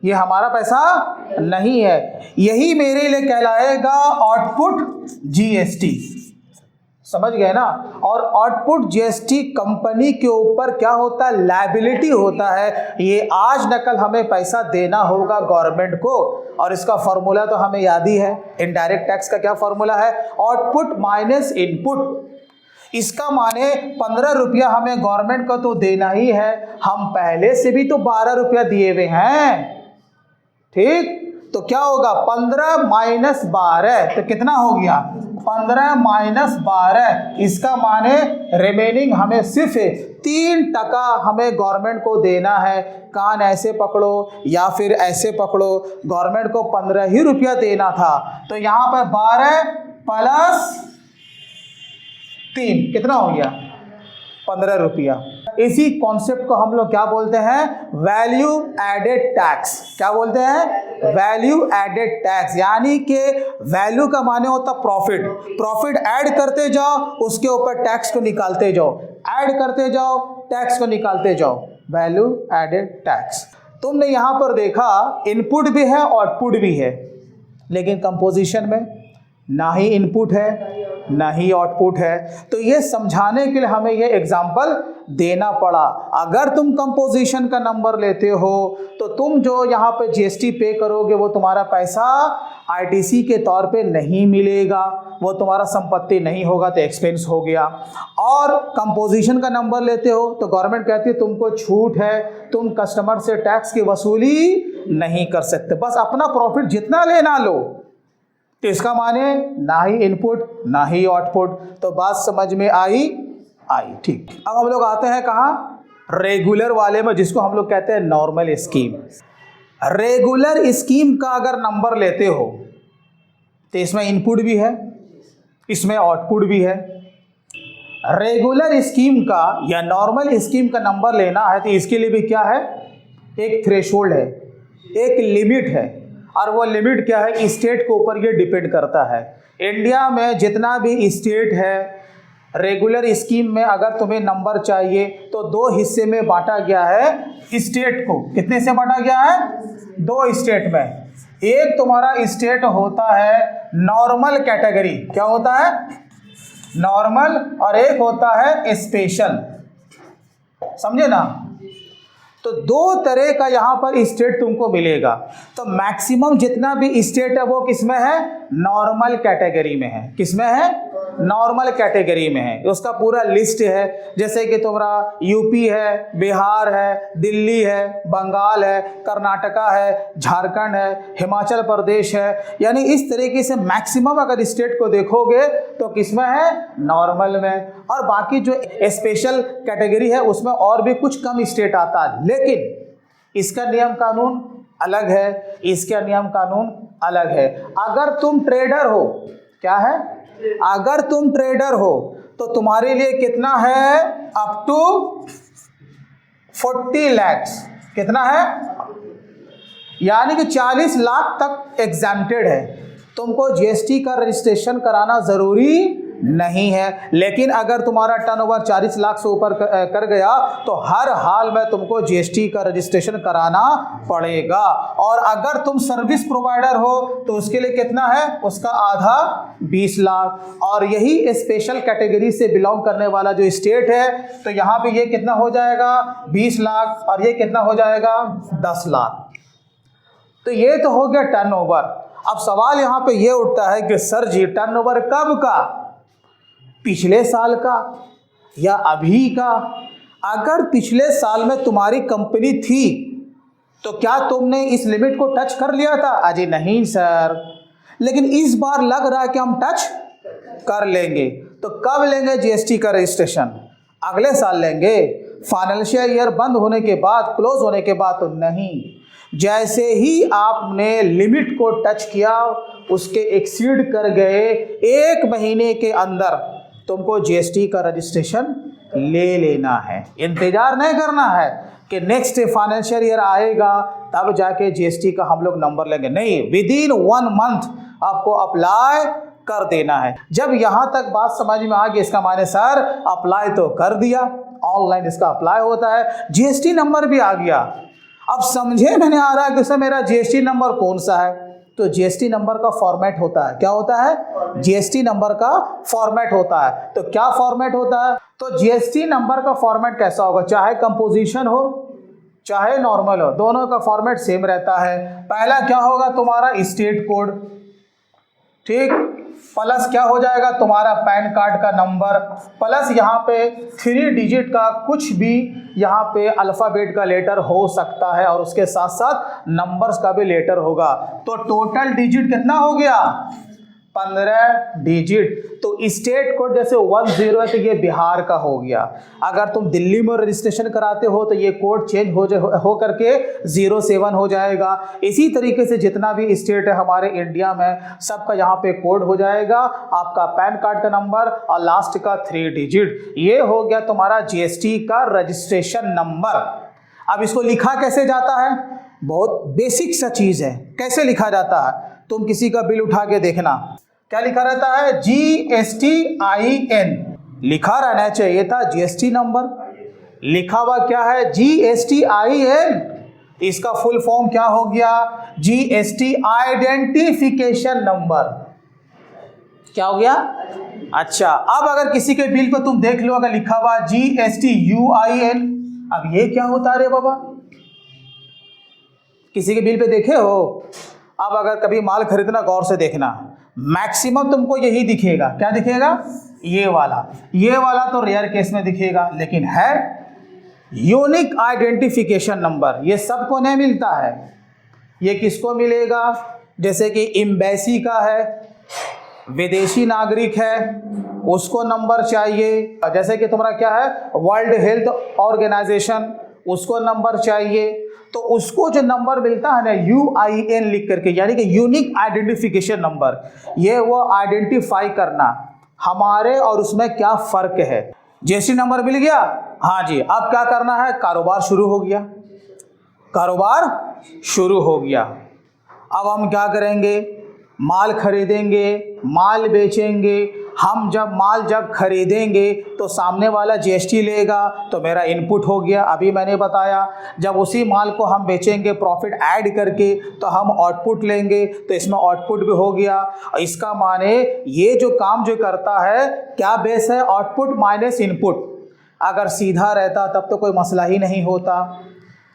ये हमारा पैसा नहीं है। यही मेरे लिए कहलाएगा आउटपुट जीएसटी। समझ गए ना? और आउटपुट जीएसटी कंपनी के ऊपर क्या होता है? लायबिलिटी होता है। ये आज न कल हमें पैसा देना होगा गवर्नमेंट को, और इसका फॉर्मूला तो हमें याद ही है। इनडायरेक्ट टैक्स का क्या फॉर्मूला है? Output minus input. इसका माने 15 रुपया हमें गवर्नमेंट को तो देना ही है, हम पहले से भी तो 12 रुपया दिए हुए हैं। ठीक, तो क्या होगा 15 माइनस 12, तो कितना हो गया 15 माइनस 12। इसका माने रिमेनिंग हमें सिर्फ 3% हमें गवर्नमेंट को देना है। कान ऐसे पकड़ो या फिर ऐसे पकड़ो, गवर्नमेंट को 15 ही रुपया देना था। तो यहाँ पर 12 प्लस 3 कितना हो गया 15 रुपया। इसी कॉन्सेप्ट को हम लोग क्या बोलते हैं, वैल्यू एडेड टैक्स। क्या बोलते हैं, वैल्यू एडेड टैक्स। यानी कि वैल्यू का माने होता प्रॉफिट, प्रॉफिट ऐड करते जाओ, उसके ऊपर टैक्स को निकालते जाओ, ऐड करते जाओ, टैक्स को निकालते जाओ, वैल्यू एडेड टैक्स। तुमने यहाँ पर देखा इनपुट भी है आउटपुट भी है, लेकिन कंपोजिशन में ना ही इनपुट है ना ही आउटपुट है। तो ये समझाने के लिए हमें ये एग्जाम्पल देना पड़ा। अगर तुम कंपोजिशन का नंबर लेते हो तो तुम जो यहाँ पे जीएसटी पे करोगे वो तुम्हारा पैसा आईटीसी के तौर पे नहीं मिलेगा, वो तुम्हारा संपत्ति नहीं होगा, तो एक्सपेंस हो गया। और कंपोजिशन का नंबर लेते हो तो गवर्नमेंट कहती है तुमको छूट है, तुम कस्टमर से टैक्स की वसूली नहीं कर सकते, बस अपना प्रॉफिट जितना लेना लो। तो इसका माने ना ही इनपुट ना ही आउटपुट। तो बात समझ में आई। ठीक, अब हम लोग आते हैं कहाँ, रेगुलर वाले में, जिसको हम लोग कहते हैं नॉर्मल स्कीम। रेगुलर स्कीम का अगर नंबर लेते हो तो इसमें इनपुट भी है, इसमें आउटपुट भी है। रेगुलर स्कीम का या नॉर्मल स्कीम का नंबर लेना है तो इसके लिए भी क्या है, एक थ्रेशोल्ड है, एक लिमिट है। और वो लिमिट क्या है, स्टेट के ऊपर ये डिपेंड करता है। इंडिया में जितना भी स्टेट है, रेगुलर स्कीम में अगर तुम्हें नंबर चाहिए तो 2 हिस्से में बांटा गया है स्टेट को। कितने से बांटा गया है, 2 स्टेट में। एक तुम्हारा स्टेट होता है नॉर्मल कैटेगरी, क्या होता है नॉर्मल, और एक होता है स्पेशल, समझे ना। तो 2 तरह का यहाँ पर स्टेट तुमको मिलेगा। तो मैक्सिमम जितना भी स्टेट है वो किसमें है, नॉर्मल कैटेगरी में है। किसमें है, नॉर्मल कैटेगरी में है। उसका पूरा लिस्ट है, जैसे कि तुम्हारा यूपी है, बिहार है, दिल्ली है, बंगाल है, कर्नाटका है, झारखंड है, हिमाचल प्रदेश है। यानी इस तरीके से मैक्सिमम अगर स्टेट को देखोगे तो किसमें है, नॉर्मल में। और बाकी जो स्पेशल कैटेगरी है उसमें और भी कुछ कम स्टेट आता है, लेकिन इसका नियम कानून अलग है, इसका नियम कानून अलग है। अगर तुम ट्रेडर हो, क्या है, अगर तुम ट्रेडर हो तो तुम्हारे लिए कितना है, अप टू 40 लाख। कितना है, यानी कि 40 लाख तक एग्जैम्प्टेड है। तुमको जीएसटी का रजिस्ट्रेशन कराना जरूरी नहीं है। लेकिन अगर तुम्हारा टर्नओवर 40 लाख से ऊपर कर गया तो हर हाल में तुमको जीएसटी का रजिस्ट्रेशन कराना पड़ेगा। और अगर तुम सर्विस प्रोवाइडर हो तो उसके लिए कितना है, उसका आधा 20 लाख। और यही स्पेशल कैटेगरी से बिलोंग करने वाला जो स्टेट है तो यहाँ पे ये कितना हो जाएगा, 20 लाख, और ये कितना हो जाएगा, 10 लाख। तो ये तो हो गया टर्नओवर। अब सवाल यहाँ पे ये उठता है कि सर जी टर्नओवर कब का, पिछले साल का या अभी का? अगर पिछले साल में तुम्हारी कंपनी थी तो क्या तुमने इस लिमिट को टच कर लिया था? अजी नहीं सर, लेकिन इस बार लग रहा है कि हम टच कर लेंगे। तो कब लेंगे जीएसटी का रजिस्ट्रेशन? अगले साल लेंगे, फाइनेंशियल ईयर बंद होने के बाद, क्लोज होने के बाद तो नहीं। जैसे ही आपने लिमिट को टच किया, उसके एक्सीड कर गए, 1 महीने के अंदर तुमको जीएसटी का रजिस्ट्रेशन ले लेना है। इंतजार नहीं करना है कि नेक्स्ट फाइनेंशियल ईयर आएगा तब जाके जीएसटी का हम लोग नंबर लेंगे, नहीं, विदिन 1 मंथ आपको अप्लाई कर देना है। जब यहाँ तक बात समझ में आ गई, इसका माने सर अप्लाई तो कर दिया, ऑनलाइन इसका अप्लाई होता है, जीएसटी नंबर भी आ गया। अब समझे मैंने आ रहा है कि सर मेरा जीएसटी नंबर कौन सा है? तो जीएसटी नंबर का फॉर्मेट होता है, क्या होता है, जीएसटी नंबर का फॉर्मेट होता है। तो क्या फॉर्मेट होता है? तो जीएसटी नंबर का फॉर्मेट कैसा होगा, चाहे कंपोजिशन हो चाहे नॉर्मल हो, दोनों का फॉर्मेट सेम रहता है। पहला क्या होगा, तुम्हारा स्टेट कोड, ठीक, प्लस क्या हो जाएगा तुम्हारा पैन कार्ड का नंबर, प्लस यहाँ पे 3 डिजिट का कुछ भी यहाँ पे अल्फ़ाबेट का लेटर हो सकता है और उसके साथ साथ नंबर्स का भी लेटर होगा। तो टोटल डिजिट कितना हो गया? 15 डिजिट। तो स्टेट कोड जैसे 10 है तो ये बिहार का हो गया। अगर तुम दिल्ली में रजिस्ट्रेशन कराते हो तो ये कोड चेंज हो करके 07 हो जाएगा। इसी तरीके से जितना भी स्टेट है हमारे इंडिया में सबका यहाँ पे कोड हो जाएगा, आपका पैन कार्ड का नंबर और लास्ट का 3 डिजिट। ये हो गया तुम्हारा जीएसटी का रजिस्ट्रेशन नंबर। अब इसको लिखा कैसे जाता है? बहुत बेसिक सा चीज़ है। कैसे लिखा जाता है? तुम किसी का बिल उठा के देखना, क्या लिखा रहता है? GSTIN लिखा रहना चाहिए था। जीएसटी नंबर लिखा हुआ क्या है? GSTIN। इसका फुल फॉर्म क्या हो गया? GST identification number. क्या हो गया? अच्छा, अब अगर किसी के बिल पर तुम देख लो अगर लिखा हुआ GSTUIN, अब ये क्या होता है रे बाबा? किसी के बिल पे देखे हो? अब अगर कभी माल खरीदना गौर से देखना, मैक्सिमम तुमको यही दिखेगा। क्या दिखेगा? ये वाला तो रेयर केस में दिखेगा, लेकिन है यूनिक आइडेंटिफिकेशन नंबर। ये सबको नहीं मिलता है। ये किसको मिलेगा? जैसे कि एम्बेसी का है, विदेशी नागरिक है, उसको नंबर चाहिए। जैसे कि तुम्हारा क्या है, वर्ल्ड हेल्थ ऑर्गेनाइजेशन, उसको नंबर चाहिए। तो उसको जो नंबर मिलता है ना UIN लिख करके, यानी कि यूनिक आइडेंटिफिकेशन नंबर, ये वो आइडेंटिफाई करना हमारे और उसमें क्या फ़र्क है। जीएसटी नंबर मिल गया, हाँ जी। अब क्या करना है? कारोबार शुरू हो गया, कारोबार शुरू हो गया। अब हम क्या करेंगे? माल खरीदेंगे, माल बेचेंगे। हम जब खरीदेंगे तो सामने वाला जीएसटी लेगा, तो मेरा इनपुट हो गया। अभी मैंने बताया जब उसी माल को हम बेचेंगे प्रॉफिट ऐड करके तो हम आउटपुट लेंगे, तो इसमें आउटपुट भी हो गया। इसका माने ये जो काम जो करता है क्या बेस है? Output minus input. अगर सीधा रहता तब तो कोई मसला ही नहीं होता,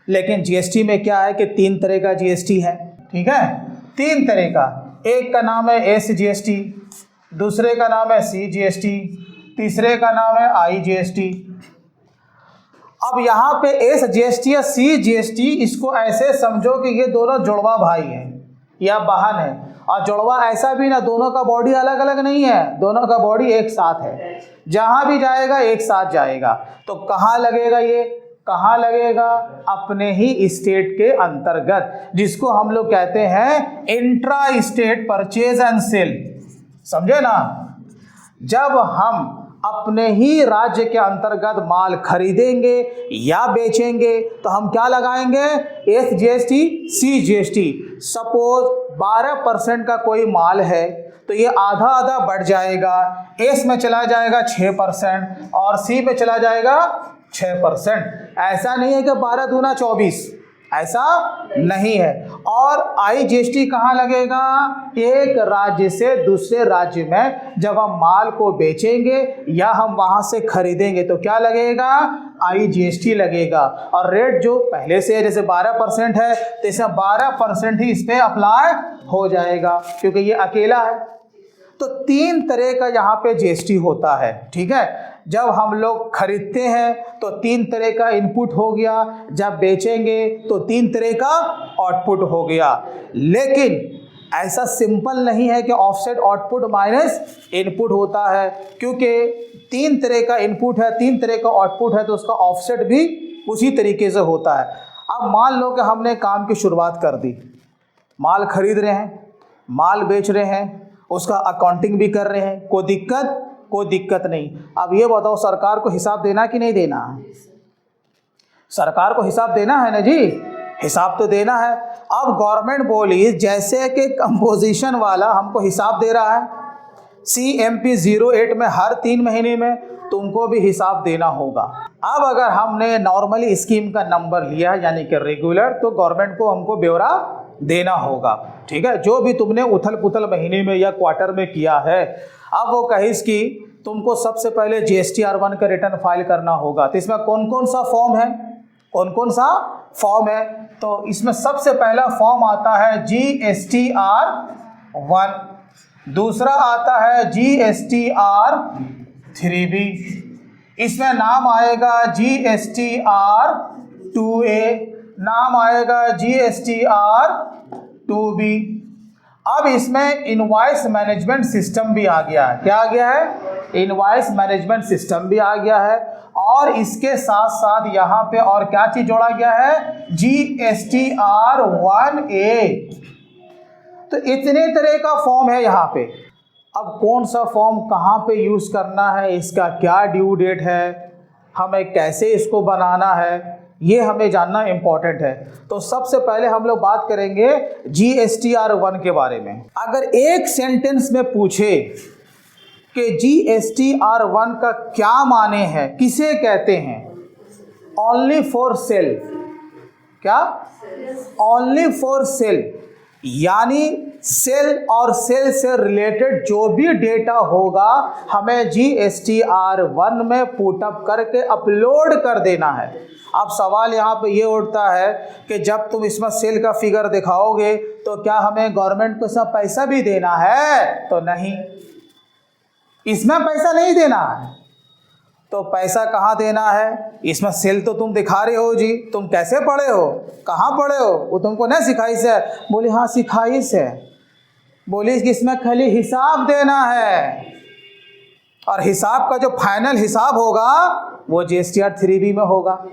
लेकिन जीएसटी में क्या है कि 3 तरह का जीएसटी है। ठीक है, 3 तरह का। एक का नाम है SGST, दूसरे का नाम है CGST, तीसरे का नाम है IGST। अब यहाँ पे SGST या CGST, इसको ऐसे समझो कि ये दोनों जुड़वा भाई हैं या बहन है। और जुड़वा ऐसा भी ना, दोनों का बॉडी अलग अलग नहीं है, दोनों का बॉडी एक साथ है। जहाँ भी जाएगा एक साथ जाएगा। तो कहाँ लगेगा ये? कहाँ लगेगा? अपने ही स्टेट के अंतर्गत, जिसको हम लोग कहते हैं intra state purchase and sale. समझे ना? जब हम अपने ही राज्य के अंतर्गत माल खरीदेंगे या बेचेंगे तो हम क्या लगाएंगे? SGST, CGST। सपोज 12% का कोई माल है तो ये आधा आधा बढ़ जाएगा। S में चला जाएगा 6% और C में चला जाएगा 6%। ऐसा नहीं है कि 12 दूना 24, ऐसा नहीं है। और IGST कहाँ लगेगा? एक राज्य से दूसरे राज्य में जब हम माल को बेचेंगे या हम वहाँ से खरीदेंगे तो क्या लगेगा? IGST लगेगा। और रेट जो पहले से है, जैसे 12% है तो इसमें 12% ही इस पर अप्लाई हो जाएगा क्योंकि ये अकेला है। तो 3 तरह का यहाँ पे GST होता है। ठीक है, जब हम लोग खरीदते हैं तो 3 तरह का इनपुट हो गया, जब बेचेंगे तो 3 तरह का आउटपुट हो गया। लेकिन ऐसा सिंपल नहीं है कि ऑफसेट आउटपुट माइनस इनपुट होता है, क्योंकि 3 तरह का इनपुट है, 3 तरह का आउटपुट है, तो उसका ऑफसेट भी उसी तरीके से होता है। अब मान लो कि हमने काम की शुरुआत कर दी, माल खरीद रहे हैं, माल बेच रहे हैं, उसका अकाउंटिंग भी कर रहे हैं, कोई दिक्कत नहीं। अब ये बताओ, सरकार को हिसाब देना कि नहीं देना? सरकार को हिसाब देना है ना जी, हिसाब तो देना है। अब गवर्नमेंट बोली जैसे कि कंपोजिशन वाला हमको हिसाब दे रहा है, CMP 08 में हर 3 महीने में तुमको भी हिसाब देना होगा। अब अगर हमने नॉर्मली स्कीम का नंबर लिया यानी कि रेगुलर, तो गवर्नमेंट को हमको ब्यौरा देना होगा। ठीक है, जो भी तुमने उथल पुथल महीने में या क्वार्टर में किया है। अब वो कहिस कि तुमको सबसे पहले GSTR1 का रिटर्न फाइल करना होगा। तो इसमें कौन कौन सा फॉर्म है? तो इसमें सबसे पहला फॉर्म आता है GSTR1। दूसरा आता है GSTR-3B, इसमें नाम आएगा GSTR-2A, नाम आएगा GSTR-2B। अब इसमें इनवॉइस मैनेजमेंट सिस्टम भी आ गया है। क्या आ गया है? इनवॉइस मैनेजमेंट सिस्टम भी आ गया है। और इसके साथ साथ यहाँ पे और क्या चीज जोड़ा गया है? GSTR-1A। तो इतने तरह का फॉर्म है यहाँ पे। अब कौन सा फॉर्म कहाँ पे यूज करना है, इसका क्या ड्यू डेट है, हमें कैसे इसको बनाना है, ये हमें जानना इम्पोर्टेंट है। तो सबसे पहले हम लोग बात करेंगे GSTR-1 के बारे में। अगर एक सेंटेंस में पूछे कि GSTR-1 का क्या माने हैं, किसे कहते हैं? Only for sale. क्या? ओनली फॉर सेल, यानी सेल और सेल से रिलेटेड जो भी डेटा होगा हमें GSTR-1 में पुटअप करके अपलोड कर देना है। अब सवाल यहाँ पे ये उठता है कि जब तुम इसमें सेल का फिगर दिखाओगे तो क्या हमें गवर्नमेंट को इसमें पैसा भी देना है? तो नहीं, इसमें पैसा नहीं देना है। तो पैसा कहाँ देना है? इसमें सेल तो तुम दिखा रहे हो जी, तुम कैसे पढ़े हो, कहाँ पढ़े हो? वो तुमको नहीं सिखाई से? बोली हाँ सिखाई से। बोली कि इसमें खाली हिसाब देना है, और हिसाब का जो फाइनल हिसाब होगा वो GSTR-3B में होगा,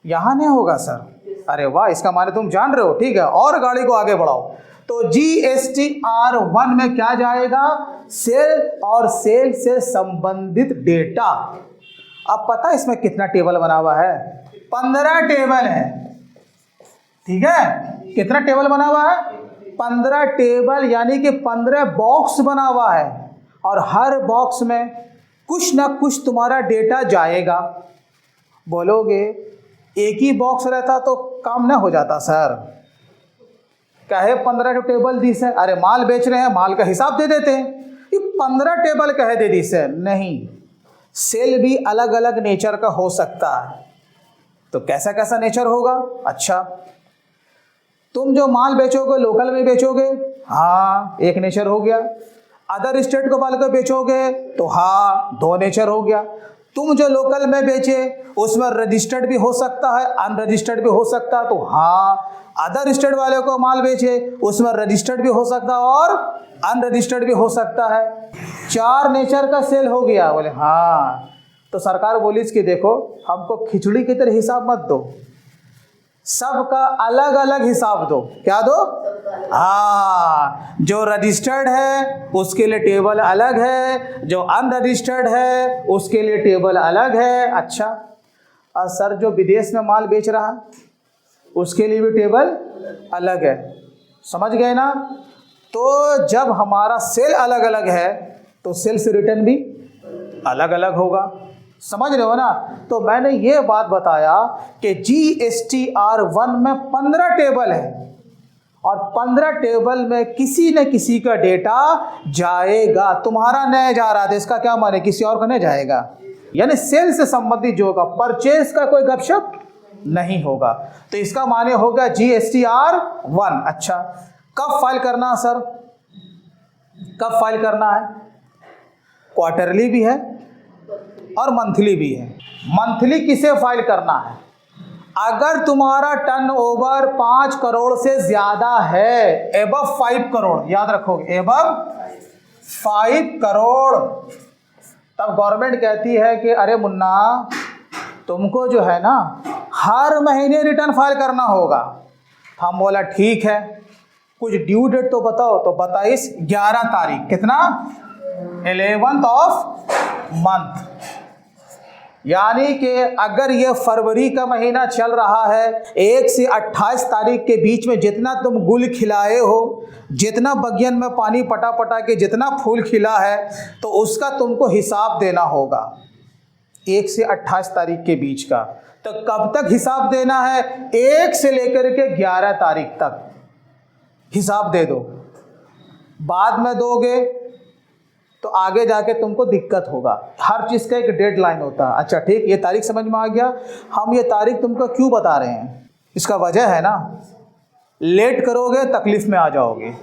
यहाँ नहीं होगा सर। अरे वाह, इसका माने तुम जान रहे हो। ठीक है, और गाड़ी को आगे बढ़ाओ। तो GSTR-1 में क्या जाएगा? सेल और सेल से संबंधित डेटा। अब पता है इसमें कितना टेबल बना हुआ है? 15 टेबल है। ठीक है, कितना टेबल बना हुआ है? 15 टेबल, यानी कि 15 बॉक्स बना हुआ है, और हर बॉक्स में कुछ ना कुछ तुम्हारा डेटा जाएगा। बोलोगे एक ही बॉक्स रहता तो काम ना हो जाता सर, कहे 15 टेबल दी से? अरे माल बेच रहे हैं, माल का हिसाब दे देते हैं। ये 15 टेबल कहे दे दी से? नहीं, सेल भी अलग अलग नेचर का हो सकता है। तो कैसा कैसा नेचर होगा? अच्छा, तुम जो माल बेचोगे लोकल में बेचोगे, हाँ एक नेचर हो गया। अदर स्टेट को माल को बेचोगे तो हाँ 2 नेचर हो गया। तुम जो लोकल में बेचे उसमें रजिस्टर्ड भी हो सकता है, अनरजिस्टर्ड भी हो सकता है, तो हाँ। अदर स्टेट वाले को माल बेचे उसमें रजिस्टर्ड भी हो सकता है और अनरजिस्टर्ड भी हो सकता है। 4 नेचर का सेल हो गया। बोले हाँ। तो सरकार बोली कि देखो हमको खिचड़ी की तरह हिसाब मत दो, सबका अलग अलग हिसाब दो। क्या दो? हाँ, जो रजिस्टर्ड है उसके लिए टेबल अलग है, जो अनरजिस्टर्ड है उसके लिए टेबल अलग है। अच्छा, और सर जो विदेश में माल बेच रहा है उसके लिए भी टेबल अलग है। समझ गए ना? तो जब हमारा सेल अलग अलग है तो सेल से रिटर्न भी अलग अलग होगा। समझ रहे हो ना? तो मैंने ये बात बताया कि GSTR-1 में 15 टेबल है, और 15 टेबल में किसी न किसी का डेटा जाएगा। तुम्हारा नहीं जा रहा था, इसका क्या माने? किसी और का नहीं जाएगा। यानी सेल से संबंधित जो होगा, परचेज का कोई गपशप नहीं होगा। तो इसका माने होगा GSTR-1। अच्छा, कब फाइल करना सर? कब फाइल करना है? क्वार्टरली भी है और मंथली भी है। मंथली किसे फाइल करना है? अगर तुम्हारा टर्नओवर 5 करोड़ से ज्यादा है, एबव 5 करोड़, याद रखोगे एबव 5 करोड़, तब गवर्नमेंट कहती है कि अरे मुन्ना तुमको जो है ना हर महीने रिटर्न फाइल करना होगा। हम बोला ठीक है, कुछ ड्यू डेट तो बताओ। तो 11 तारीख, कितना? 11th of month. यानी कि अगर ये फरवरी का महीना चल रहा है, 1 से 28 तारीख के बीच में जितना तुम गुल खिलाए हो, जितना बगियन में पानी पटा पटा के जितना फूल खिला है, तो उसका तुमको हिसाब देना होगा 1 से 28 तारीख के बीच का। तो कब तक हिसाब देना है? 1 से लेकर के 11 तारीख तक हिसाब दे दो। बाद में दोगे तो आगे जाके तुमको दिक्कत होगा। हर चीज़ का एक डेडलाइन होता है। अच्छा ठीक, ये तारीख समझ में आ गया। हम ये तारीख तुमको क्यों बता रहे हैं? इसका वजह है ना, लेट करोगे तकलीफ में आ जाओगे,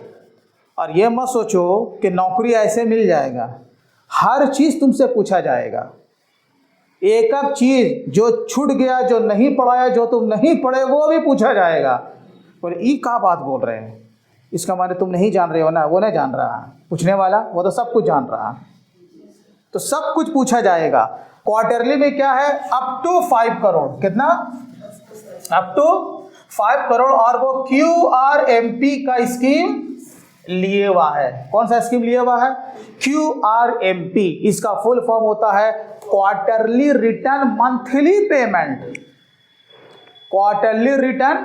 और ये मत सोचो कि नौकरी ऐसे मिल जाएगा, हर चीज़ तुमसे पूछा जाएगा। एक एक चीज़ जो छूट गया, जो नहीं पढ़ाया, जो तुम नहीं पढ़े, वो भी पूछा जाएगा। बोले ये क्या बात बोल रहे हैं, इसका माने तुम नहीं जान रहे हो ना। वो नहीं जान रहा, पूछने वाला वो तो सब कुछ जान रहा। तो सब कुछ पूछा जाएगा। क्वार्टरली में क्या है, अप टू 5 करोड़। कितना? Up to 5 crore. और वो QRMP का स्कीम लिए हुआ है। कौन सा स्कीम लिए हुआ है? QRMP। इसका फुल फॉर्म होता है quarterly return monthly payment. Quarterly return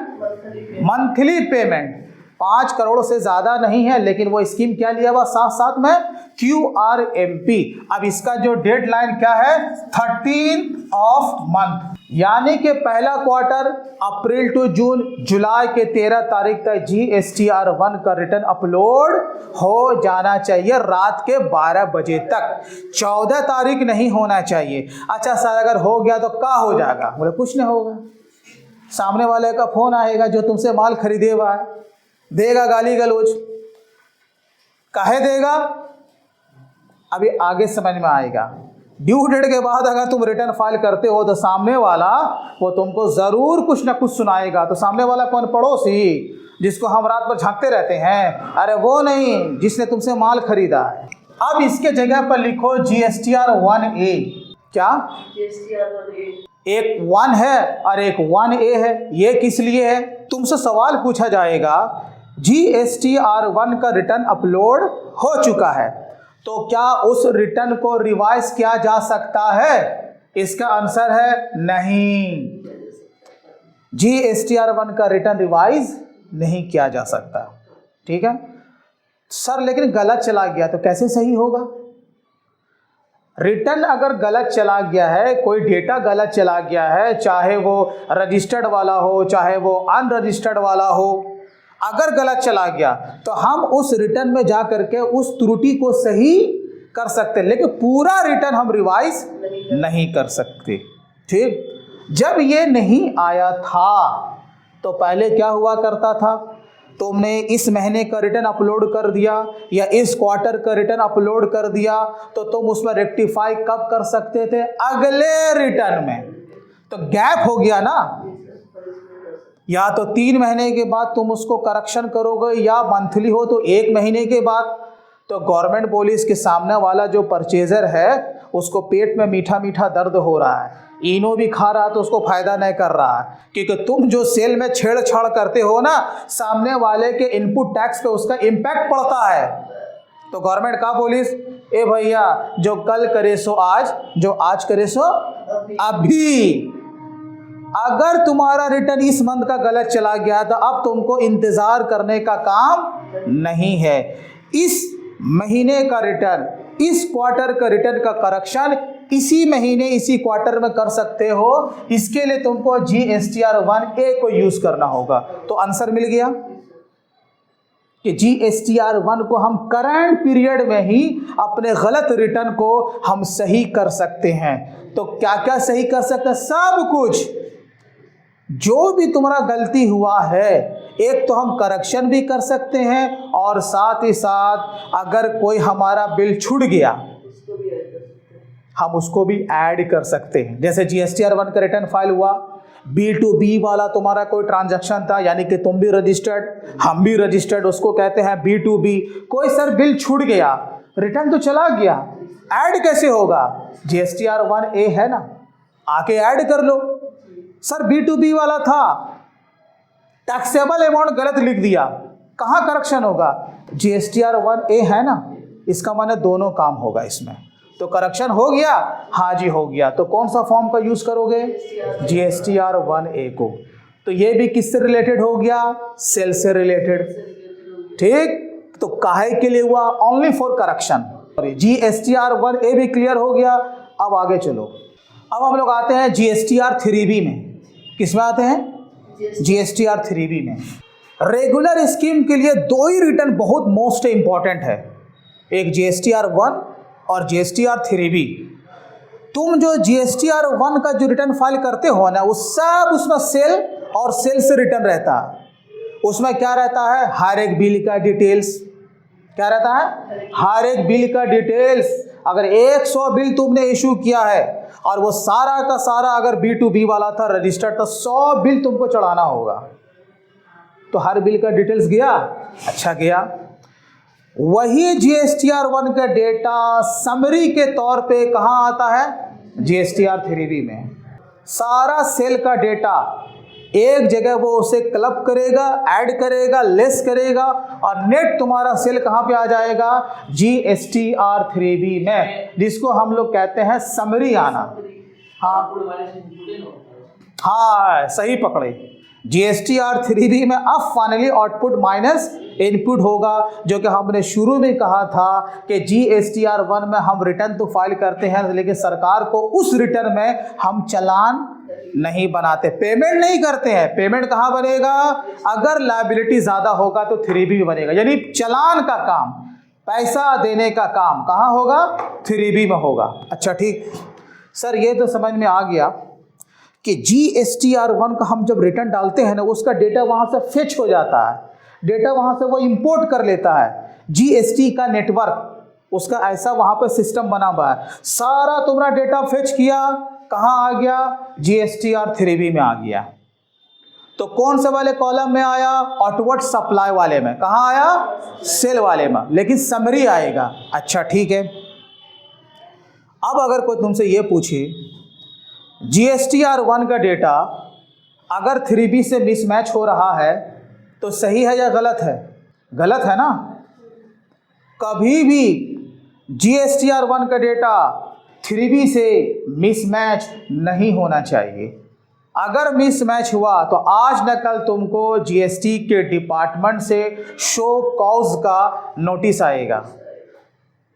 monthly payment 5 crore से ज़्यादा नहीं है, लेकिन वो स्कीम क्या लिया हुआ साथ साथ में? QRMP। अब इसका जो डेडलाइन क्या है? 13 ऑफ मंथ, यानी कि पहला क्वार्टर अप्रैल टू जून, जुलाई के 13 तारीख तक GSTR 1 का रिटर्न अपलोड हो जाना चाहिए रात के 12 बजे तक। 14 तारीख नहीं होना चाहिए। अच्छा सर, अगर हो गया तो क्या हो जाएगा? बोले कुछ नहीं होगा, सामने वाले का फोन आएगा जो तुमसे माल खरीदे हुआ है, देगा गाली गलौज। काहे देगा? अभी आगे समझ में आएगा। ड्यू डेट के बाद अगर तुम रिटर्न फाइल करते हो तो सामने वाला वो तुमको ज़रूर कुछ ना कुछ सुनाएगा। तो सामने वाला कौन? पड़ोसी जिसको हम रात भर झांकते रहते हैं। अरे वो नहीं, जिसने तुमसे माल खरीदा है। अब इसके जगह पर लिखो GSTR 1A। क्या? GSTR 1A। एक 1 है और एक 1A है। ये किस लिए है? तुमसे सवाल पूछा जाएगा, GSTR 1 का रिटर्न अपलोड हो चुका है, तो क्या उस रिटर्न को रिवाइज किया जा सकता है? इसका आंसर है नहीं। GSTR 1 का रिटर्न रिवाइज नहीं किया जा सकता। ठीक है सर, लेकिन गलत चला गया तो कैसे सही होगा? रिटर्न अगर गलत चला गया है, कोई डेटा गलत चला गया है, चाहे वो रजिस्टर्ड वाला हो चाहे वो अनरजिस्टर्ड वाला हो, अगर गलत चला गया तो हम उस रिटर्न में जा करके उस त्रुटि को सही कर सकते, लेकिन पूरा रिटर्न हम रिवाइज नहीं कर सकते। ठीक, जब ये नहीं आया था तो पहले क्या हुआ करता था? तुमने इस महीने का रिटर्न अपलोड कर दिया या इस क्वार्टर का रिटर्न अपलोड कर दिया तो तुम उसमें रेक्टिफाई कब कर सकते थे? अगले रिटर्न में। तो गैप हो गया ना, या तो 3 महीने के बाद तुम उसको करेक्शन करोगे, या मंथली हो तो 1 महीने के बाद। तो गवर्नमेंट पुलिस के सामने वाला जो परचेजर है उसको पेट में मीठा मीठा दर्द हो रहा है, इनो भी खा रहा है तो उसको फायदा नहीं कर रहा है, क्योंकि तुम जो सेल में छेड़छाड़ करते हो ना, सामने वाले के इनपुट टैक्स पे उसका इम्पैक्ट पड़ता है। तो गवर्नमेंट का पुलिस, ए भैया जो कल करे सो आज, जो आज करे सो अभी। अगर तुम्हारा रिटर्न इस मंथ का गलत चला गया तो अब तुमको इंतजार करने का काम नहीं है। इस महीने का रिटर्न, इस क्वार्टर का रिटर्न का करेक्शन इसी महीने इसी क्वार्टर में कर सकते हो। इसके लिए तुमको GSTR 1A को यूज करना होगा। तो आंसर मिल गया कि GSTR 1 को हम करंट पीरियड में ही अपने गलत रिटर्न को हम सही कर सकते हैं। तो क्या क्या सही कर सकते हैं? सब कुछ, जो भी तुम्हारा गलती हुआ है, एक तो हम करेक्शन भी कर सकते हैं, और साथ ही साथ अगर कोई हमारा बिल छूट गया हम उसको भी ऐड कर सकते हैं। जैसे GSTR 1 का रिटर्न फाइल हुआ, B2B वाला तुम्हारा कोई ट्रांजैक्शन था, यानी कि तुम भी रजिस्टर्ड हम भी रजिस्टर्ड, उसको कहते हैं B2B। कोई सर बिल छूट गया, रिटर्न तो चला गया, ऐड कैसे होगा? GSTR 1A है ना, आके ऐड कर लो। सर B2B वाला था, टैक्सेबल अमाउंट गलत लिख दिया, कहाँ करेक्शन होगा? GSTR 1A है ना, इसका माने दोनों काम होगा इसमें। तो करेक्शन हो गया? हाँ जी हो गया। तो कौन सा फॉर्म का यूज करोगे? GSTR 1A को। तो ये भी किससे रिलेटेड हो गया? सेल से रिलेटेड। ठीक, तो काहे के लिए हुआ? Only for correction. GSTR 1A भी क्लियर हो गया। अब आगे चलो, अब हम लोग आते हैं GSTR 3B में। किस में आते हैं? GSTR 3B में। रेगुलर स्कीम के लिए 2 ही रिटर्न बहुत मोस्ट इंपॉर्टेंट है, एक GSTR 1 और GSTR 3B। तुम जो GSTR 1 का जो रिटर्न फाइल करते हो ना, वो सब उसमें सेल और सेल से रिटर्न रहता है। उसमें क्या रहता है? हर एक बिल का डिटेल्स, क्या रहता है? हर एक बिल का डिटेल्स। अगर 100 बिल तुमने इशू किया है और वो सारा का सारा अगर B2B वाला था, रजिस्टर्ड, तो 100 बिल तुमको चढ़ाना होगा। तो हर बिल का डिटेल्स गया, अच्छा गया। वही GSTR1 का डेटा समरी के तौर पे कहाँ आता है? GSTR3B में। सारा सेल का डेटा एक जगह वो उसे क्लब करेगा, ऐड करेगा, लेस करेगा और नेट तुम्हारा सेल कहाँ पे आ जाएगा? GSTR3B में, जिसको हम लोग कहते हैं समरी आना। हाँ, सही पकड़े। GSTR3B में अब फाइनली आउटपुट माइनस इनपुट होगा, जो कि हमने शुरू में कहा था कि GSTR1 में हम रिटर्न तो फाइल करते हैं, लेकिन सरकार को उस रिटर्न में हम चालान नहीं बनाते, पेमेंट नहीं करते हैं। पेमेंट कहाँ बनेगा? अगर लायबिलिटी ज़्यादा होगा तो 3B में बनेगा, यानी चालान का काम, पैसा देने का काम कहाँ होगा? 3B में होगा। अच्छा ठीक सर, ये तो समझ में आ गया कि GSTR1 का हम जब रिटर्न डालते हैं ना, उसका डेटा वहाँ से फेच हो जाता है, डेटा वहाँ से वो इंपोर्ट कर लेता है। GST का नेटवर्क, उसका ऐसा वहाँ पर सिस्टम बना हुआ है, सारा तुम्हारा डेटा फेच किया, कहाँ आ गया? GSTR3B में आ गया। तो कौन से वाले कॉलम में आया? आउटवर्ड सप्लाई वाले में। कहाँ आया? सेल वाले में, लेकिन समरी आएगा। अच्छा ठीक है। अब अगर कोई तुमसे ये पूछे GSTR1 का डेटा अगर 3B से मिसमैच हो रहा है तो सही है या गलत है? गलत है ना। कभी भी GSTR1 का डेटा 3B से मिसमैच नहीं होना चाहिए। अगर मिसमैच हुआ तो आज न कल तुमको GST के डिपार्टमेंट से शो कॉज का नोटिस आएगा।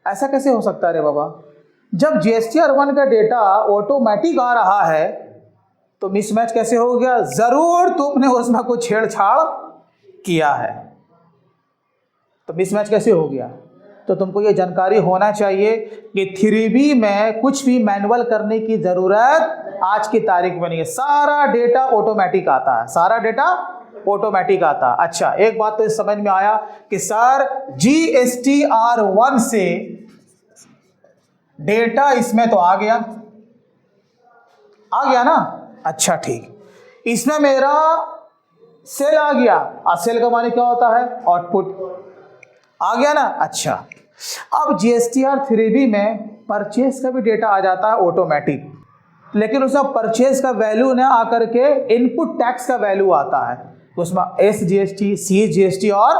ऐसा कैसे हो सकता है रे बाबा? जब GSTR1 का डेटा ऑटोमेटिक आ रहा है तो मिसमैच कैसे हो गया? ज़रूर तुमने उसमें कुछ छेड़छाड़ किया है, तो मिसमैच कैसे हो गया? तो तुमको ये जानकारी होना चाहिए कि 3B में कुछ भी मैनुअल करने की ज़रूरत आज की तारीख में नहीं है। सारा डेटा ऑटोमेटिक आता है, सारा डेटा ऑटोमेटिक आता है। अच्छा, एक बात तो इस समझ में आया कि सर GSTR1 से डेटा इसमें तो आ गया ना। अच्छा ठीक, इसमें मेरा सेल आ गया। सेल का माने क्या होता है? आउटपुट आ गया ना। अच्छा, अब GSTR3B में परचेज का भी डेटा आ जाता है ऑटोमेटिक, लेकिन उसमें परचेज का वैल्यू ना आकर के इनपुट टैक्स का वैल्यू आता है। उसमें SGST, CGST और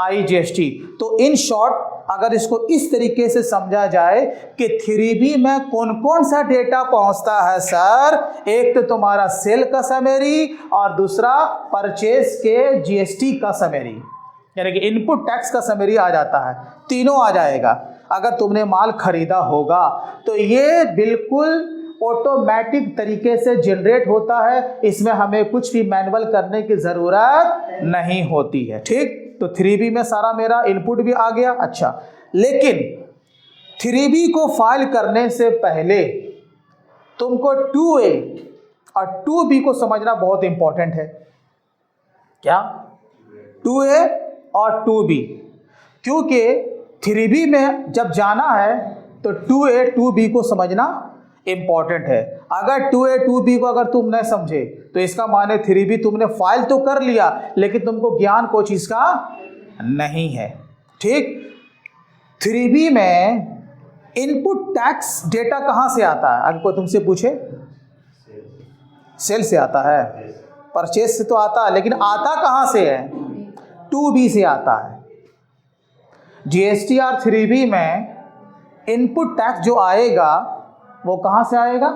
IGST। तो इन शॉर्ट अगर इसको इस तरीके से समझा जाए कि 3B में कौन कौन सा डेटा पहुंचता है सर? एक तो तुम्हारा सेल का समरी और दूसरा परचेज के GST का समरी, यानी कि इनपुट टैक्स का समरी आ जाता है। तीनों आ जाएगा। अगर तुमने माल खरीदा होगा तो ये बिल्कुल ऑटोमेटिक तरीके से जनरेट होता है, इसमें हमें कुछ भी मैनुअल करने की ज़रूरत नहीं होती है। ठीक, तो 3B में सारा मेरा इनपुट भी आ गया। अच्छा, लेकिन 3B को फाइल करने से पहले तुमको 2A और 2B को समझना बहुत इंपॉर्टेंट है। क्या? 2A और 2B, क्योंकि 3B में जब जाना है तो 2A 2B को समझना इंपॉर्टेंट है। अगर 2A 2B को अगर तुम नहीं समझे तो इसका माने 3B तुमने फाइल तो कर लिया लेकिन तुमको ज्ञान कोई चीज़ का नहीं है। ठीक, 3B में इनपुट टैक्स डेटा कहाँ से आता है? अगर कोई तुमसे पूछे, सेल से आता है, परचेज से तो आता है, लेकिन आता कहाँ से है? 2B से आता है। GSTR3B में इनपुट टैक्स जो आएगा वो कहाँ से आएगा?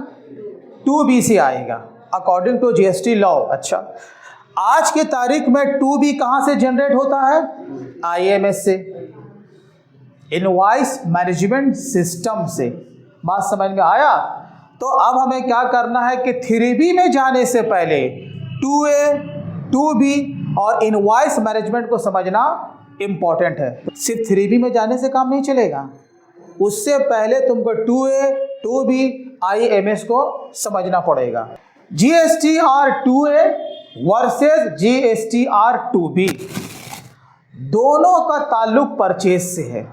2B से आएगा अकॉर्डिंग टू GST लॉ। अच्छा, आज के तारीख में 2B कहाँ से जनरेट होता है? IMS से, इनवॉइस मैनेजमेंट सिस्टम से। बात समझ में आया? तो अब हमें क्या करना है कि 3B में जाने से पहले 2A 2B और इनवॉइस मैनेजमेंट को समझना इम्पॉर्टेंट है। सिर्फ 3B में जाने से काम नहीं चलेगा, उससे पहले तुमको 2A 2B IMS को समझना पड़ेगा। GSTR2A versus GSTR2B। दोनों का ताल्लुक परचेज से है।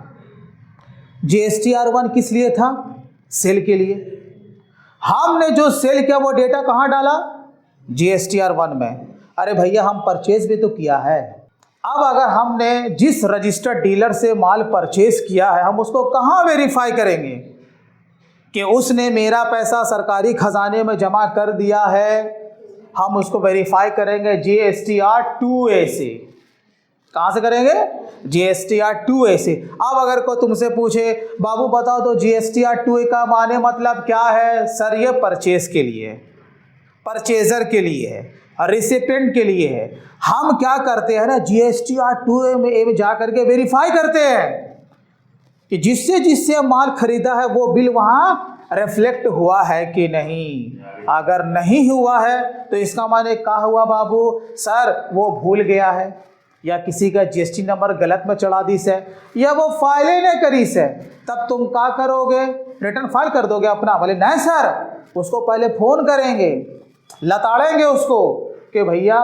GSTR1 किस लिए था? सेल के लिए। हमने जो सेल किया वो डेटा कहाँ डाला? GSTR1 में। अरे भैया हम परचेज भी तो किया है। अब अगर हमने जिस रजिस्टर्ड डीलर से माल परचेज किया है, हम उसको कहाँ वेरीफाई करेंगे कि उसने मेरा पैसा सरकारी खजाने में जमा कर दिया है? हम उसको वेरीफाई करेंगे GSTR2A से। कहाँ से करेंगे? GSTR2A से। अब अगर कोई तुमसे पूछे बाबू बताओ तो GSTR2A का माने मतलब क्या है? सर ये परचेज के लिए, परचेजर के लिए है, रिसिपेंट के लिए है। हम क्या करते हैं ना, GSTR2A में जा करके वेरीफाई करते हैं कि जिससे माल खरीदा है वो बिल वहाँ रिफ्लेक्ट हुआ है कि नहीं। अगर नहीं हुआ है तो इसका माने क्या हुआ बाबू? सर वो भूल गया है, या किसी का GST नंबर गलत में चढ़ा दी है, या वो फाइलें नहीं करी है। तब तुम क्या करोगे? रिटर्न फाइल कर दोगे अपना? बोले नहीं सर, उसको पहले फ़ोन करेंगे, लताड़ेंगे उसको कि भैया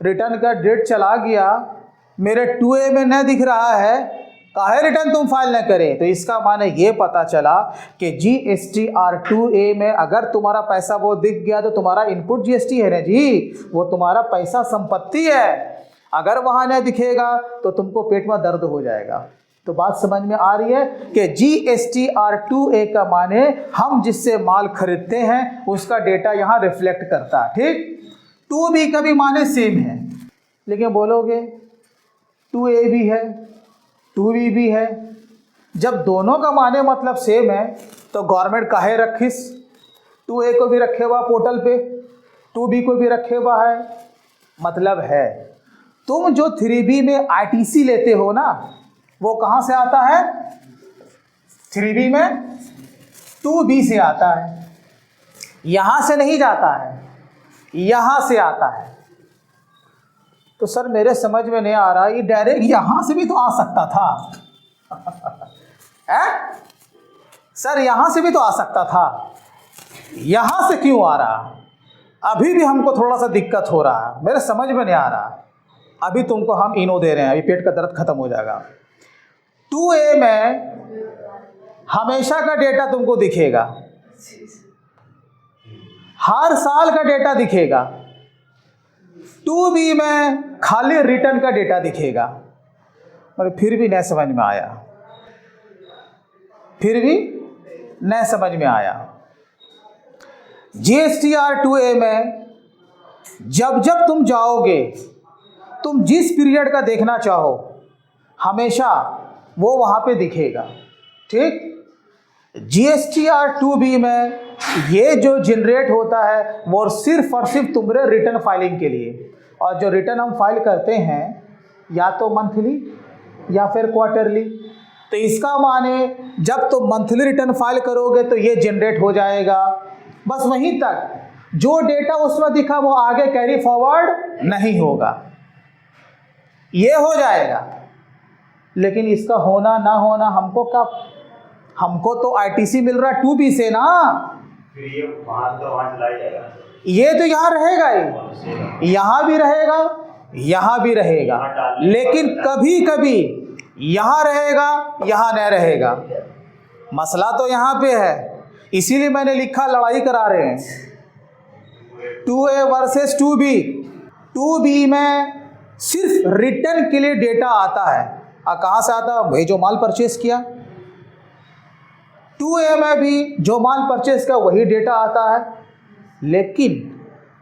रिटर्न का डेट चला गया, मेरे 2A में नहीं दिख रहा है, काहे रिटर्न तुम फाइल न करें? तो इसका माने ये पता चला कि GSTR2A में अगर तुम्हारा पैसा वो दिख गया तो तुम्हारा इनपुट GST है ना जी, वो तुम्हारा पैसा संपत्ति है। अगर वहाँ नहीं दिखेगा तो तुमको पेट में दर्द हो जाएगा। तो बात समझ में आ रही है कि GSTR2A का माने हम जिससे माल खरीदते हैं उसका डेटा यहाँ रिफ्लेक्ट करता है। ठीक, 2B का भी माने सेम है, लेकिन बोलोगे 2A भी है 2B भी है। जब दोनों का माने मतलब सेम है तो गवर्नमेंट काहे रखिस? 2A को भी रखे हुआ पोर्टल पे, 2B को भी रखे हुआ है। मतलब है तुम जो 3B में ITC लेते हो ना, वो कहाँ से आता है? 3B में 2B से आता है, यहाँ से नहीं जाता है, यहाँ से आता है। तो सर मेरे समझ में नहीं आ रहा, ये डायरेक्ट यहाँ से भी तो आ सकता था। सर यहाँ से भी तो आ सकता था, यहाँ से क्यों आ रहा? अभी भी हमको थोड़ा सा दिक्कत हो रहा है, मेरे समझ में नहीं आ रहा। अभी तुमको हम इनो दे रहे हैं, अभी पेट का दर्द खत्म हो जाएगा। 2A में हमेशा का डेटा तुमको दिखेगा, हर साल का डेटा दिखेगा। 2B में खाली रिटर्न का डेटा दिखेगा। और फिर भी नहीं समझ में आया, फिर भी नहीं समझ में आया। GSTR2A में जब जब तुम जाओगे, तुम जिस पीरियड का देखना चाहो हमेशा वो वहाँ पे दिखेगा। ठीक, GSTR2B में ये जो जनरेट होता है वो सिर्फ और सिर्फ तुम्हारे रिटर्न फाइलिंग के लिए। और जो रिटर्न हम फाइल करते हैं या तो मंथली या फिर क्वार्टरली, तो इसका माने जब तुम मंथली रिटर्न फाइल करोगे तो ये जनरेट हो जाएगा। बस वहीं तक, जो डेटा उसमें दिखा वो आगे कैरी फॉरवर्ड नहीं होगा, ये हो जाएगा। लेकिन इसका होना ना होना हमको कब? हमको तो ITC मिल रहा 2B से ना, फिर ये वहाँ तो वहाँ चला जाएगा। ये तो यहाँ रहेगा ही, यहाँ भी रहेगा, यहाँ भी रहेगा, लेकिन कभी कभी यहाँ रहेगा, यहाँ नहीं रहेगा। मसला तो यहाँ पे है, इसीलिए मैंने लिखा लड़ाई करा रहे हैं 2A वर्सेस 2B। 2B में सिर्फ रिटर्न के लिए डेटा आता है। कहाँ से आता है भाई? जो माल परचेस किया। 2A में भी जो माल परचेस किया वही डेटा आता है, लेकिन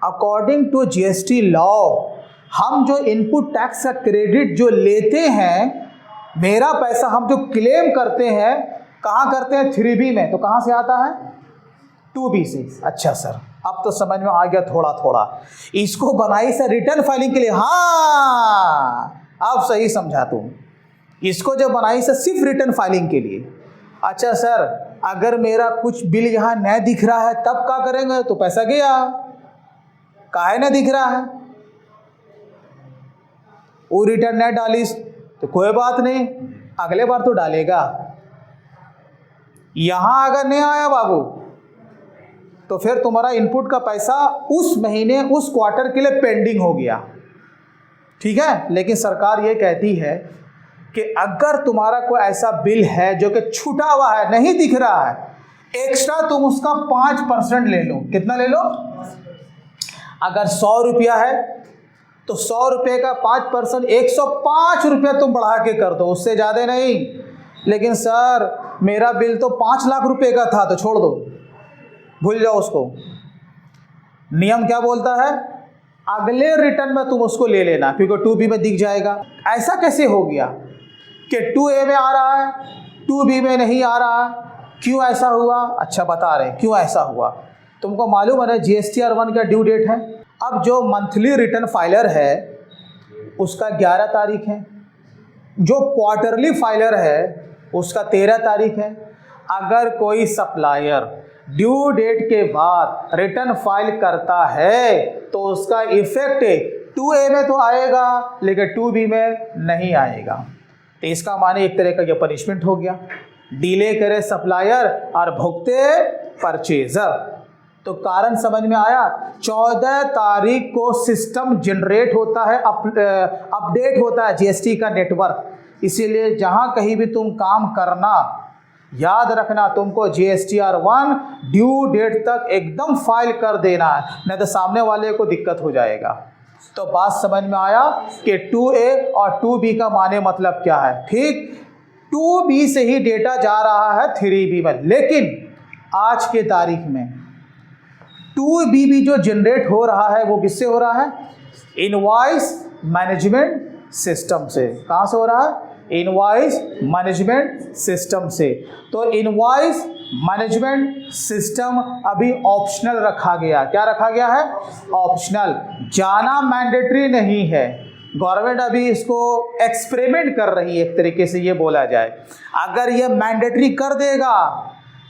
अकॉर्डिंग टू GST लॉ हम जो इनपुट टैक्स का क्रेडिट जो लेते हैं, मेरा पैसा हम जो क्लेम करते हैं, कहाँ करते हैं? 3B में। तो कहाँ से आता है? 2B से। अच्छा सर, अब तो समझ में आ गया थोड़ा थोड़ा। इसको बनाई सर रिटर्न फाइलिंग के लिए। हाँ, अब सही समझा तुम। इसको जो बनाई सर सिर्फ रिटर्न फाइलिंग के लिए। अच्छा सर, अगर मेरा कुछ बिल यहाँ नहीं दिख रहा है तब क्या करेंगे? तो पैसा गया, काहे नहीं दिख रहा है? वो रिटर्न नहीं डालिस तो कोई बात नहीं, अगले बार तो डालेगा। यहाँ अगर नहीं आया बाबू तो फिर तुम्हारा इनपुट का पैसा उस महीने उस क्वार्टर के लिए पेंडिंग हो गया। ठीक है। लेकिन सरकार ये कहती है कि अगर तुम्हारा कोई ऐसा बिल है जो कि छूटा हुआ है, नहीं दिख रहा है, एक्स्ट्रा तुम उसका 5% ले लो। कितना ले लो? अगर 100 रुपया है तो 100 रुपये का 5% 105 रुपये तुम बढ़ा के कर दो, उससे ज़्यादा नहीं। लेकिन सर मेरा बिल तो 5 लाख रुपए का था, तो छोड़ दो, भूल जाओ उसको। नियम क्या बोलता है? अगले रिटर्न में तुम उसको ले लेना, क्योंकि 2B में दिख जाएगा। ऐसा कैसे हो गया कि 2A में आ रहा है, 2B में नहीं आ रहा है? क्यों ऐसा हुआ? अच्छा बता रहे हैं क्यों ऐसा हुआ। तुमको मालूम है GSTR 1 का ड्यू डेट है। अब जो मंथली रिटर्न फाइलर है उसका 11 तारीख है, जो क्वार्टरली फाइलर है उसका 13 तारीख है। अगर कोई सप्लायर ड्यू डेट के बाद रिटर्न फाइल करता है तो उसका इफेक्ट 2A में तो आएगा लेकिन 2B में नहीं आएगा। तो इसका माने एक तरह का ये पनिशमेंट हो गया। डिले करे सप्लायर और भुगते परचेजर। तो कारण समझ में आया। 14 तारीख को सिस्टम जनरेट होता है, अपडेट होता है GST का नेटवर्क। इसीलिए जहाँ कहीं भी तुम काम करना, याद रखना तुमको GSTR 1 ड्यू डेट तक एकदम फाइल कर देना है, नहीं तो सामने वाले को दिक्कत हो जाएगा। तो बात समझ में आया कि 2A और 2B का माने मतलब क्या है। ठीक 2B से ही डेटा जा रहा है 3B में, लेकिन आज के तारीख में 2B भी जो जनरेट हो रहा है वो किससे हो रहा है? इनवॉइस मैनेजमेंट सिस्टम से। कहाँ से हो रहा है? इनवॉइस मैनेजमेंट सिस्टम से। तो इनवॉइस मैनेजमेंट सिस्टम अभी ऑप्शनल रखा गया। क्या रखा गया है? ऑप्शनल। जाना मैंडेटरी नहीं है। गवर्नमेंट अभी इसको एक्सपेरिमेंट कर रही है, एक तरीके से ये बोला जाए। अगर ये मैंडेटरी कर देगा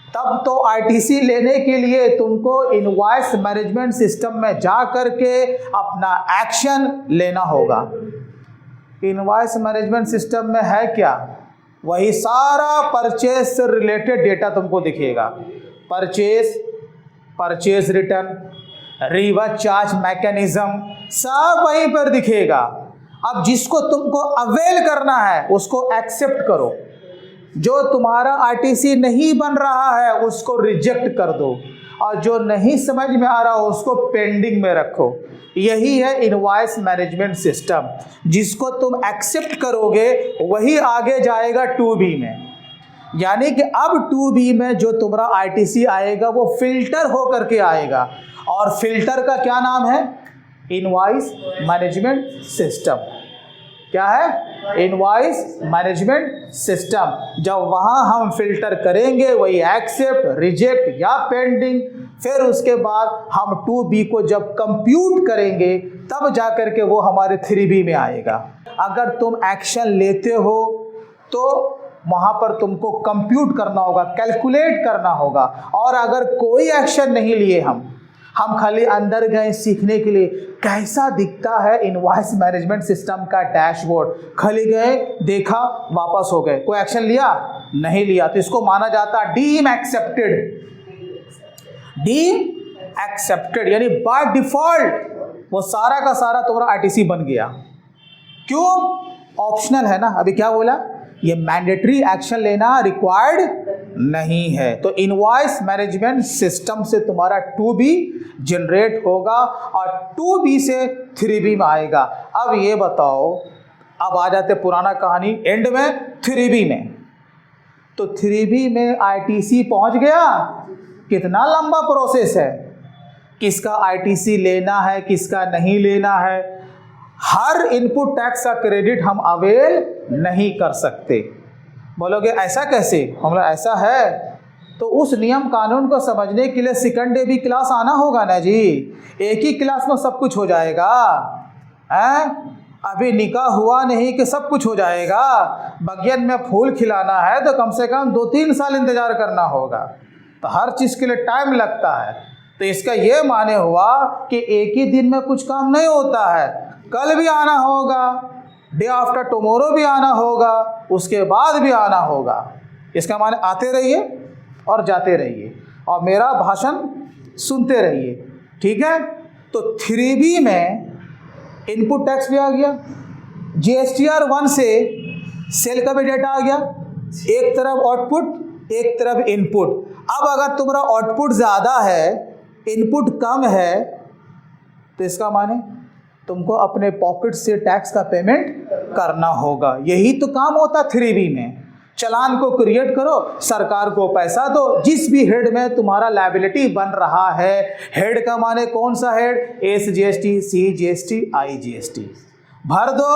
तब तो ITC लेने के लिए तुमको इनवॉइस मैनेजमेंट सिस्टम में जा करके अपना एक्शन लेना होगा। इनवॉइस मैनेजमेंट सिस्टम में है क्या? वही सारा परचेज से रिलेटेड डेटा तुमको दिखेगा। Purchase return, reverse charge mechanism, सब वहीं पर दिखेगा। अब जिसको तुमको अवेल करना है उसको एक्सेप्ट करो, जो तुम्हारा RTC नहीं बन रहा है उसको रिजेक्ट कर दो, और जो नहीं समझ में आ रहा हो उसको पेंडिंग में रखो। यही है इनवॉइस मैनेजमेंट सिस्टम। जिसको तुम एक्सेप्ट करोगे वही आगे जाएगा 2B में। यानी कि अब 2B में जो तुम्हारा ITC आएगा वो फिल्टर हो करके आएगा, और फिल्टर का क्या नाम है? Invoice management system. क्या है? Invoice management system. जब वहाँ हम फिल्टर करेंगे वही एक्सेप्ट, रिजेक्ट या पेंडिंग, फिर उसके बाद हम 2B को जब कंप्यूट करेंगे तब जा कर के वो हमारे 3B में आएगा। अगर तुम एक्शन लेते हो तो वहाँ पर तुमको कंप्यूट करना होगा, कैलकुलेट करना होगा। और अगर कोई एक्शन नहीं लिए हम खाली अंदर गए सीखने के लिए कैसा दिखता है इनवॉइस मैनेजमेंट सिस्टम का डैशबोर्ड, खाली गए देखा वापस हो गए, कोई एक्शन लिया नहीं लिया, तो इसको माना जाता है डीम एक्सेप्टेड। यानी बाय डिफॉल्ट वो सारा का सारा तुम्हारा ITC बन गया। क्यों? ऑप्शनल है ना। अभी क्या बोला? ये मैंडेटरी एक्शन लेना रिक्वायर्ड नहीं है। तो इनवॉइस मैनेजमेंट सिस्टम से तुम्हारा 2B जनरेट होगा और 2B से 3B में आएगा। अब ये बताओ, अब आ जाते पुराना कहानी एंड में 3B में। तो 3B में ITC पहुंच गया। कितना लंबा प्रोसेस है, किसका ITC लेना है किसका नहीं लेना है। हर इनपुट टैक्स का क्रेडिट हम अवेल नहीं कर सकते। बोलोगे ऐसा कैसे? हम लोग ऐसा है तो उस नियम कानून को समझने के लिए सेकंड डे भी क्लास आना होगा ना जी। एक ही क्लास में सब कुछ हो जाएगा? अभी निकाह हुआ नहीं कि सब कुछ हो जाएगा। बगियन में फूल खिलाना है तो कम से कम 2-3 साल इंतजार करना होगा। तो हर चीज़ के लिए टाइम लगता है। तो इसका ये माने हुआ कि एक ही दिन में कुछ काम नहीं होता है। कल भी आना होगा, डे आफ्टर टुमारो भी आना होगा, उसके बाद भी आना होगा। इसका माने आते रहिए और जाते रहिए और मेरा भाषण सुनते रहिए, ठीक है। तो 3B में इनपुट टैक्स भी आ गया, GSTR 1 से सेल का भी डेटा आ गया, एक तरफ आउटपुट एक तरफ इनपुट। अब अगर तुम्हारा आउटपुट ज़्यादा है इनपुट कम है तो इसका माने तुमको अपने पॉकेट से टैक्स का पेमेंट करना होगा। यही तो काम होता 3B में। चालान को क्रिएट करो, सरकार को पैसा दो, जिस भी हेड में तुम्हारा लायबिलिटी बन रहा है। हेड का माने कौन सा हेड? SGST, CGST, IGST भर दो,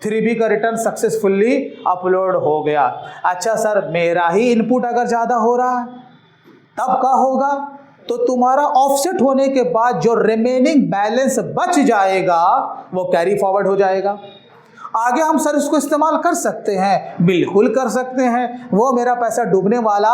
3B का रिटर्न सक्सेसफुली अपलोड हो गया। अच्छा सर, मेरा ही इनपुट अगर ज़्यादा हो रहा है तब क्या होगा? तो तुम्हारा ऑफसेट होने के बाद जो रिमेनिंग बैलेंस बच जाएगा वो कैरी फॉरवर्ड हो जाएगा। आगे हम सर इसको इस्तेमाल कर सकते हैं, बिल्कुल कर सकते हैं, वो मेरा पैसा डूबने वाला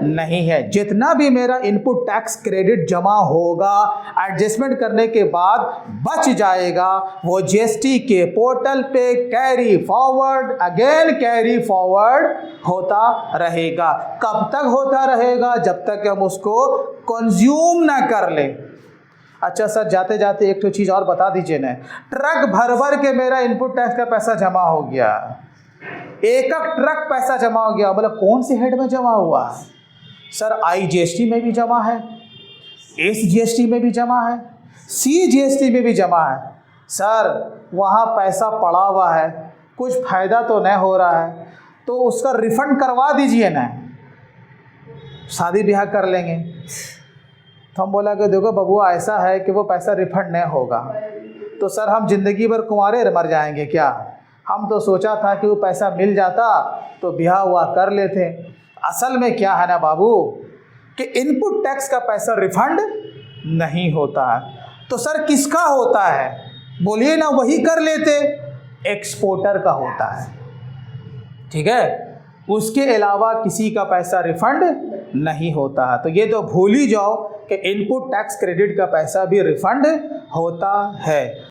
नहीं है। जितना भी मेरा इनपुट टैक्स क्रेडिट जमा होगा एडजस्टमेंट करने के बाद बच जाएगा, वो GST के पोर्टल पे carry forward again carry forward होता रहेगा। कब तक होता रहेगा? जब तक हम उसको कंज्यूम ना कर ले। अच्छा सर, जाते जाते एक तो चीज़ और बता दीजिए ना, ट्रक भर भर के मेरा इनपुट टैक्स का पैसा जमा हो गया, एक ट्रक पैसा जमा हो गया, मतलब कौन से हेड में जमा हुआ? सर IGST में भी जमा है, SGST में भी जमा है, CGST में भी जमा है। सर वहाँ पैसा पड़ा हुआ है, कुछ फ़ायदा तो नहीं हो रहा है, तो उसका रिफंड करवा दीजिए ना, शादी ब्याह कर लेंगे। तो हम बोला कि देखो बबुआ, ऐसा है कि वो पैसा रिफंड नहीं होगा। तो सर हम ज़िंदगी भर कुंवारे मर जाएंगे क्या? हम तो सोचा था कि वो पैसा मिल जाता तो ब्याह हुआ कर लेते। असल में क्या है ना बाबू कि इनपुट टैक्स का पैसा रिफंड नहीं होता है। तो सर किसका होता है? बोलिए ना, वही कर लेते, एक्सपोर्टर का होता है, ठीक है। उसके अलावा किसी का पैसा रिफंड नहीं होता है। तो ये तो भूल ही जाओ कि इनपुट टैक्स क्रेडिट का पैसा भी रिफंड होता है।